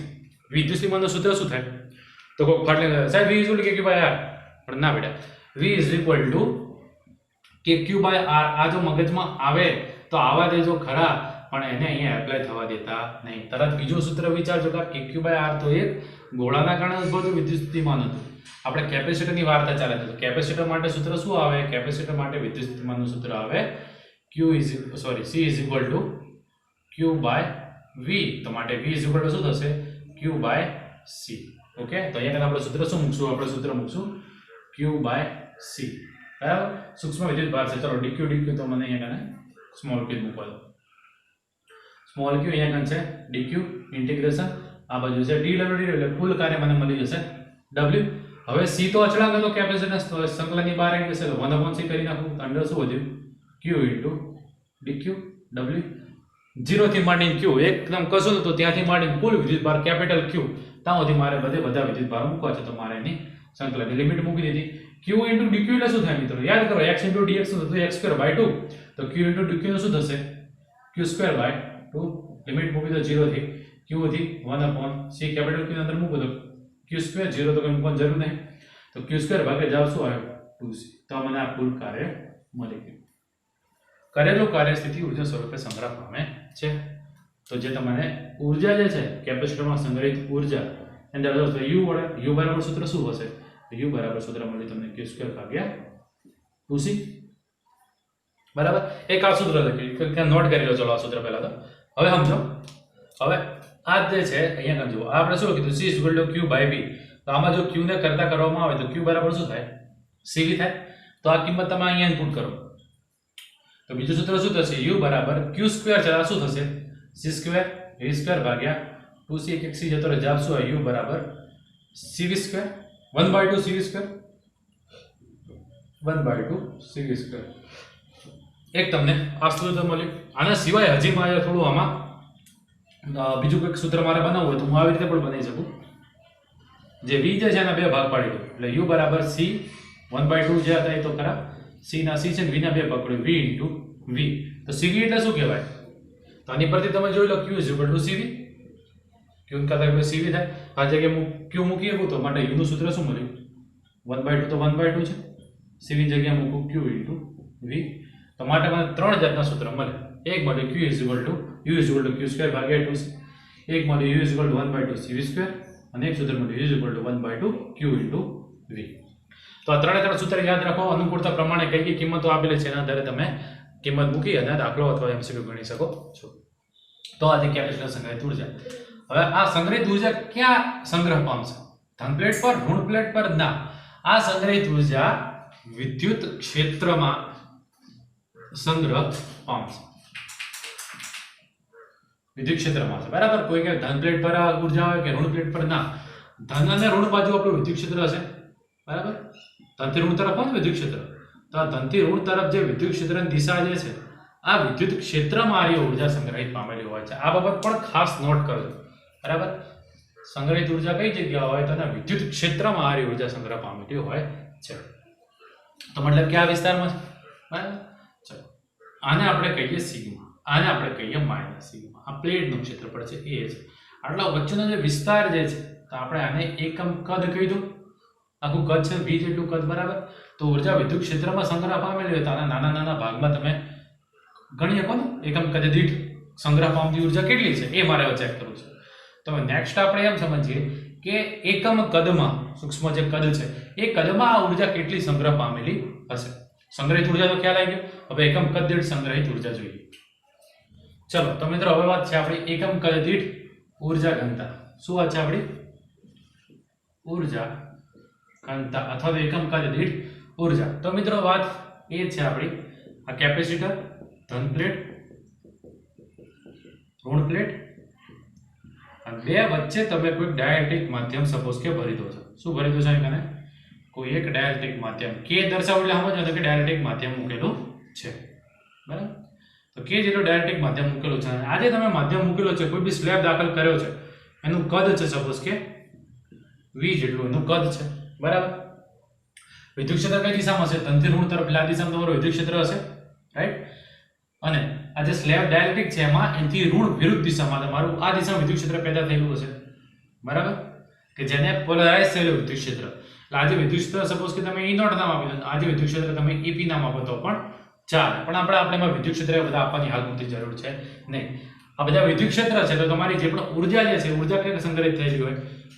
વિદ્યુત સ્થિતિમાનનું સૂત્ર શું થાય? તો કોઈ ફાટલે સાહેબ v ઇઝ કે q બાય r, પણ ના બેટા, v ઇઝ ઇક્વલ ટુ કે q બાય r. આ જો મગજમાં આવે તો આવા દેજો ખરા, પણ એને અહીંયા એપ્લાય થવા દેતા નહીં. તરત બીજું સૂત્ર વિચારજો કે q બાય r તો એક ગોળાના કારણે ઉદ્ભવતું વિદ્યુત સ્થિતિમાન હતું. આપણે કેપેસિટરની વાર્તા ચાલે છે. તો કેપેસિટર માટે સૂત્ર શું આવે? કેપેસિટર માટે વિદ્યુત સ્થિતિમાનનું સૂત્ર આવે c is equal to q by v. તો માટે v is equal to શું થશે? q by c. ઓકે, તો અહીંયા આપણે સૂત્ર શું મૂકશું? આપણે સૂત્ર મૂકશું q by c. બરાબર? સૂક્ષ્મ વિદ્યુત ભાર છે. ચલો dq તો મને અહીંયા સ્મોલ q મૂકવા દો. સ્મોલ q અહીંયા છે dq ઇન્ટિગ્રેશન, આ બાજુ છે dw એટલે કુલ કાર્ય મને મળી જશે w. હવે c તો અચળાંક હતો કેપેસિટન્સ, તો સંકલનની બહાર આવી જશે. તો 1/c કરી નાખું. તો અંદર શું વધ્યું? q into dq w. 0 થી માંડીને q એકદમ કશું તો ત્યાંથી માંડીને કુલ વિદ્યુત ભાર કેપિટલ q ત્યાં સુધી મારે બધા વિદ્યુત ભાર મૂકવા છે. તો મારે એની સંકલનની લિમિટ મૂકી દીધી. q into dq એટલે શું થાય મિત્રો? યાદ કરો, x into dx નું થતું x²/2. તો q into dq નું શું થશે? q²/2. લિમિટ મૂકી દો 0 થી q થી 1/c. કેપિટલ q ની અંદર મૂકો તો q² 0 તો કંઈ મૂકવાની જરૂર નહીં. તો q² ભાગે જવાબ શું આવ્યો? 2c. તો મને આ કુલ કાર્ય મળી ગયું. કરેલું કાર્ય સ્થિતિ ઊર્જા સ્વરૂપે સંગ્રહ પામે છે. તો જે તમને ઊર્જા જે છે કેપેસિટરમાં સંગ્રહિત ઊર્જા એની અંદર u વડે u બરાબર સૂત્ર શું હશે? u બરાબર સૂત્ર મળી તમને q² ભાગ્યા 2c. બરાબર? એક આ સૂત્ર લખી નોટ કરી લો. ચલો આ સૂત્ર પહેલા તો હવે સમજો. હવે આ જે છે અહીંયા સમજો, આપણે શું કીધું? c q by v. તો આમાં જો q ને કરતા કરવામાં આવે તો q બરાબર શું થાય? cv થાય. તો આ કિંમત તમે અહીંયા ઇનપુટ કરો. તો બીજું સૂત્ર શું થશે? u બરાબર q² છે, આ શું થશે? c² v² ભાગ્યા 2c. એક c જતો રહે, જવાબ શું આવે? u બરાબર cv², 1/2 cv², 1/2 cv². એક તમને આ સૂત્ર મળ્યું. આના સિવાય હજી મારે થોડું આમાં બીજું કંઈક સૂત્ર મારે બનાવવું હોય તો હું આવી રીતે પણ બનાવી શકું. જે v જે છે એના બે ભાગ પાડી દો. એટલે u બરાબર c 1/2 જે હતા એ તો ખરા, c ના c છે ને v ના બે ભાગ પાડ્યો v into v. તો cv એટલે શું કહેવાય? તો આની પરથી તમે જોઈ લો q is equal to cv. q કરતા cv થાય. આ જગ્યાએ હું q મૂકી શકું તો માટે u નું સૂત્ર શું મળ્યું? 1/2 તો 1/2 છે. cv જગ્યાએ મૂકું q into v. તો માટે મને ત્રણ જાતના સૂત્ર મળે. એક મળે q is equal to q² ભાગ્યા 2c. એક મળે u is equal to 1/2 cv². અને એક સૂત્ર મળ્યું u is equal to 1/2 q into v. તો આ ત્રણ સૂત્ર યાદ રાખો. અનુકૂળતા પ્રમાણે કઈ કઈ કિંમતો આપેલી છે એના આધારે તમે કિંમત મૂકી અને દાખલો અથવા એમસીક્યુ ગણી શકો છો. તો આ કેપેસિટર સંગ્રહિત ઊર્જા. હવે આ સંગ્રહિત ઊર્જા ક્યાં સંગ્રહ પામશે? ધન પ્લેટ પર, ઋણ પ્લેટ પર? ના, આ સંગ્રહિત ઊર્જા વિદ્યુત ક્ષેત્રમાં સંગ્રહ પામશે. વિદ્યુત ક્ષેત્રમાં છે. બરાબર? કોઈ કે ધન પ્લેટ પર આ ઊર્જા હોય કે ઋણ પ્લેટ પર? ના, ધન અને ઋણ બાજુ આપણું વિદ્યુત ક્ષેત્ર હશે. બરાબર? ધનથી ઋણ તરફ હોય વિદ્યુત ક્ષેત્ર. તો આ ધનથી ઋણ તરફ જે વિદ્યુત ક્ષેત્રની દિશા જે છે આ વિદ્યુત ક્ષેત્રમાં આ ઊર્જા સંગ્રહિત પામેલી હોય છે. આ બાબત પણ ખાસ નોટ કરજો. બરાબર? સંગ્રહિત ઊર્જા કઈ જગ્યા હોય તો વિદ્યુત ક્ષેત્રમાં આ ઊર્જા સંગ્રહ પામેલી હોય છે. તો મતલબ કે આ વિસ્તારમાં છે. બરાબર? ચલો આને આપણે કહીએ સિગ્મા, આને આપણે કહીએ માઇનસ સિગ્મા. આ પ્લેટનું ક્ષેત્રફળ છે એ છે. આટલા વચ્ચેનો જે વિસ્તાર જે છે તો આપણે આને એકમ કદ કહી દઉં. આખું કદ છે v જેટલું કદ. બરાબર? તો ઊર્જા વિદ્યુત ક્ષેત્રમાં સંગ્રહ પામેલી હોય તો આના નાના નાના ભાગમાં તમે ગણી શકો ને એકમ કદ દીઠ સંગ્રહ પામતી ઉર્જા કેટલી છે એ મારે ચેક કરવું છે. તો નેક્સ્ટ આપણે એમ સમજીએ કે એકમ કદમાં સૂક્ષ્મ જે કદ છે એ કદમાં આ ઉર્જા કેટલી સંગ્રહ પામેલી હશે. સંગ્રહિત ઉર્જા તો ખ્યાલ આવી ગયો. હવે એકમ કદ દીઠ સંગ્રહિત ઉર્જા જોઈએ. ચલો તો મિત્રો હવે વાત છે આપણી એકમ કદ દીઠ ઉર્જા ઘનતા. શું વાત છે આપણી? ઉર્જા ઘનતા અથવા તો એકમ કદ દીઠ ઉર્જા. તો મિત્રો વાત એ છે આપણી આ કેપેસિટર, ધન પ્લેટ, ઋણ પ્લેટ અને બે વચ્ચે તમે કોઈ ડાયલેક્ટ્રિક માધ્યમ સપોઝ કે ભરી દો છો. શું ભરી દો છો એને? કોઈ એક ડાયલેક્ટ્રિક માધ્યમ. કે દર્શાવો એટલે સમજો કે ડાયલેક્ટ્રિક માધ્યમ મૂકેલું છે. બરાબર? તો કે જેટલું ડાયલેક્ટ્રિક માધ્યમ મૂકેલું છે. આજે તમે માધ્યમ મૂકેલો છે, કોઈ બી સ્લેબ દાખલ કર્યો છે, એનું કદ છે સપોઝ કે v જેટલું એનું કદ છે. બરાબર? વિદ્યુત ક્ષેત્ર કઈ દિશામાં હશે? ધનથી ઋણ તરફ એટલે આ દિશામાં તમારું વિદ્યુત ક્ષેત્ર હશે. રાઈટ? અને આ જે સ્લેબ ડાયલેક્ટ્રિક છે એમાં એથી ઋણ વિરુદ્ધ દિશામાં તમારું આ દિશામાં વિદ્યુત ક્ષેત્ર પેદા થયેલું હશે. બરાબર? કે જેને પોલરાઇઝ થયેલું વિદ્યુત ક્ષેત્ર. એટલે આજે વિદ્યુત ક્ષેત્ર સપોઝ કે તમે E0 નામ આપી દો, આજે વિદ્યુત ક્ષેત્ર તમે EP નામ આપો તો પણ ચાલે. પણ આપણે એમાં વિદ્યુત ક્ષેત્ર બધા આપવાની હાલ પૂરતી જરૂર છે નહીં. આ બધા વિદ્યુત ક્ષેત્ર છે તો તમારી જે પણ ઉર્જા જે છે ઉર્જા ક્યાં સંગ્રહિત થયેલી હોય?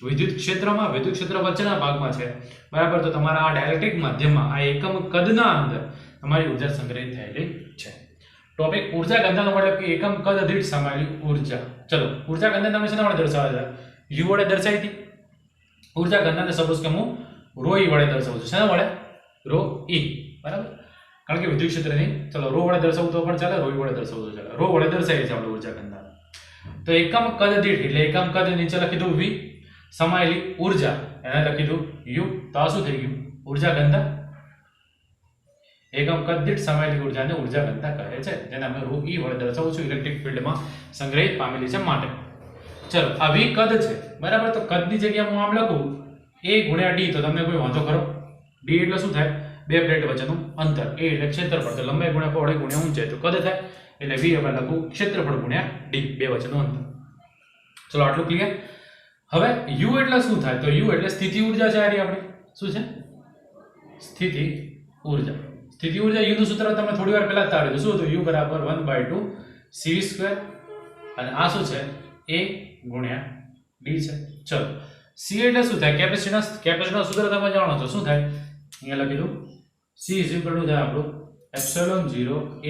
વિદ્યુત ક્ષેત્રમાં, વિદ્યુત ક્ષેત્ર વચ્ચેના ભાગમાં છે. બરાબર? તો તમારા આ ડાયલેક્ટ્રિક માધ્યમમાં આ એકમ કદના અંદર તમારી ઉર્જા સંગ્રહિત થયેલી છે. ટોપિક ઉર્જા ઘનતાનો મતલબ કે એકમ કદ દીઠ સમાયેલી ઉર્જા. ચલો ઉર્જા ઘનતા તમે શેના વડે દર્શાવે છે? u વડે દર્શાવી હતી. ઉર્જા ઘનતાને સપોઝ કે હું ρ e વડે દર્શાવું છું. શેના વડે? ρ e. બરાબર? કારણ કે વિદ્યુત ક્ષેત્રની ચલો ρ વડે દર્શાવું તો પણ ચાલે, ρ e વડે દર્શાવું તો ચાલે. ρ વડે દર્શાવી છે આપણે ઉર્જા ઘનતા. તો એકમ કદ દીઠ એટલે એકમ કદ નીચે લખી દઉં v, સમાયેલી ઉર્જા એને લખી દઉં u. તો આ શું થઈ ગયું? ઉર્જા ઘનતા. એકમ કદ દીઠ સમાયેલી ઉર્જાને ઉર્જા ઘનતા કહે છે, જેને અમે ρ e વડે દર્શાવું છું ઇલેક્ટ્રિક ફિલ્ડમાં સંગ્રહિત પામેલી છે માટે. ચલો આ v કદ છે. બરાબર? તો કદની જગ્યાએ હું આમ લખું a ગુણ્યા d તો તમને કોઈ વાંધો ખરો? d એટલે શું થાય? બે પ્લેટ વચ્ચેનું અંતર. a એટલે ક્ષેત્રફળ, તો લંબાઈ ગુણ્યા પહોળાઈ ગુણ્યા ઊંચાઈ, તો કદ થાય. એટલે v આપણે લખું ક્ષેત્રફળ ગુણ્યા d, બે વચ્ચેનું અંતર. ચલો આટલું ક્લિયર. હવે u એટલે શું થાય? તો u એટલે સ્થિતિ ઉર્જા છે. આરી આપણે શું છે? સ્થિતિ ઉર્જા. સ્થિતિ ઉર્જા u નું સૂત્ર તમે થોડી વાર પહેલા તાળ્યું. શું હતું? u બરાબર 1/2 cv². અને આ શું છે? a ગુણ્યા d છે. ચલો c એટલે શું થાય? કેપેસિટન્સ. કેપેસિટન્સ સૂત્ર તમે જાણો છો. શું થાય? અહીંયા લખી દઉં c થાય આપણું ε0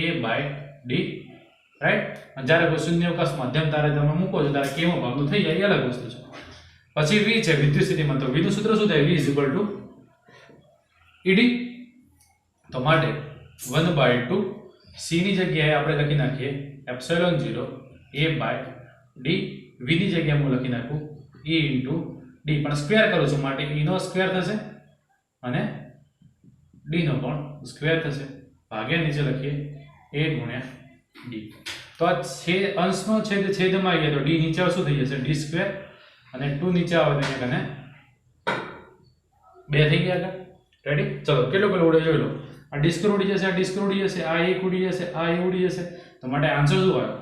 a/d. રાઈટ? અને જ્યારે કોઈ શૂન્યાવકાશ માધ્યમ તારે તમે મૂકો છો ત્યારે કેમો ભાગનું થઈ જાય એ અલગ વસ્તુ છે. પછી v છે વિદ્યુત સ્થિતિમાં. તો v નું સૂત્ર શું થાય? v ed. તો માટે 1/2 c ની જગ્યાએ આપણે લખી નાખીએ ε0 a/d. v ની જગ્યાએ હું લખી નાખું e * d, પણ સ્ક્વેર કરું છું માટે e નો સ્ક્વેર થશે અને d નો પણ સ્ક્વેર થશે. ભાગ્યા નીચે લખીએ a ગુણ્યા d. તો આ અંશનો છેદ છેદમાં આવી ગયા તો d નીચે શું થઈ જશે? d² અને 2 નીચે આવે તો કને 2 થઈ ગયા. રેડી? ચલો કેટલો ઉડે જોઈ લો. આ d² ઉડી જશે, આ d² ઉડી જશે, આ 1 ઉડી જશે, આ a ઉડી જશે. તો માટે આન્સર શું આવ્યો?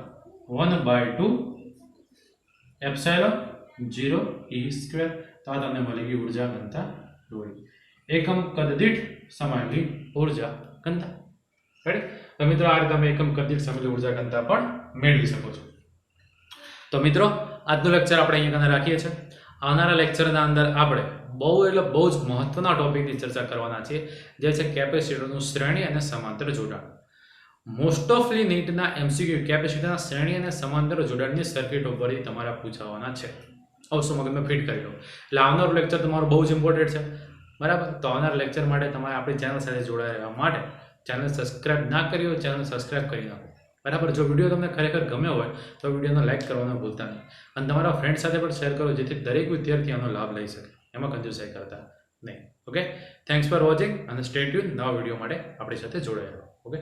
1/2 ε0 e². તો આ તમને મળી ગઈ ઉર્જા ઘનતા દોરી. એકમ કદ દીઠ સમાયેલી ઉર્જા ઘનતા. રાઈટ? તો મિત્રો આ રીતે તમે એકમ કદ દીઠ સમાયેલી ઉર્જા ઘનતા પણ મેળવી શકો છો. તો મિત્રો આજનું લેક્ચર આપણે અહીંયા રાખીએ છીએ. આવનારા લેક્ચરના અંદર આપણે બહુ જ મહત્વના ટોપિકની ચર્ચા કરવાના છે, જે છે કેપેસિટરનું શ્રેણી અને સમાંતર જોડાણ. મોસ્ટ ઓફલી નીટના એમસીક્યુ કેપેસિટરના શ્રેણી અને સમાંતર જોડાણની સર્કિટો પરથી તમારા પૂછાવાના છે. અવશ્ય મગજમાં ફિટ કરી લો. એટલે આવનારું લેક્ચર તમારું બહુ જ ઇમ્પોર્ટન્ટ છે. બરાબર? તો આવનાર લેક્ચર માટે તમારે આપણી ચેનલ સાથે જોડાઈ રહેવા માટે ચેનલ સબસ્ક્રાઇબ ના કરી હોય ચેનલ સબસ્ક્રાઇબ કરી નાખો. બરાબર? જો વિડીયો તમને ખરેખર ગમ્યો હોય તો વિડીયોને લાઇક કરવાનું ભૂલતા નહીં અને તમારા ફ્રેન્ડ સાથે પણ શેર કરો, જેથી દરેક વિદ્યાર્થી આનો લાભ લઈ શકે. એમાં કંજૂસાઈ કરતા નહીં. ઓકે? થેન્ક્સ ફોર વોચિંગ અને સ્ટે ટ્યુન. નવા વિડીયો માટે આપણી સાથે જોડાઈ રહો. ઓકે?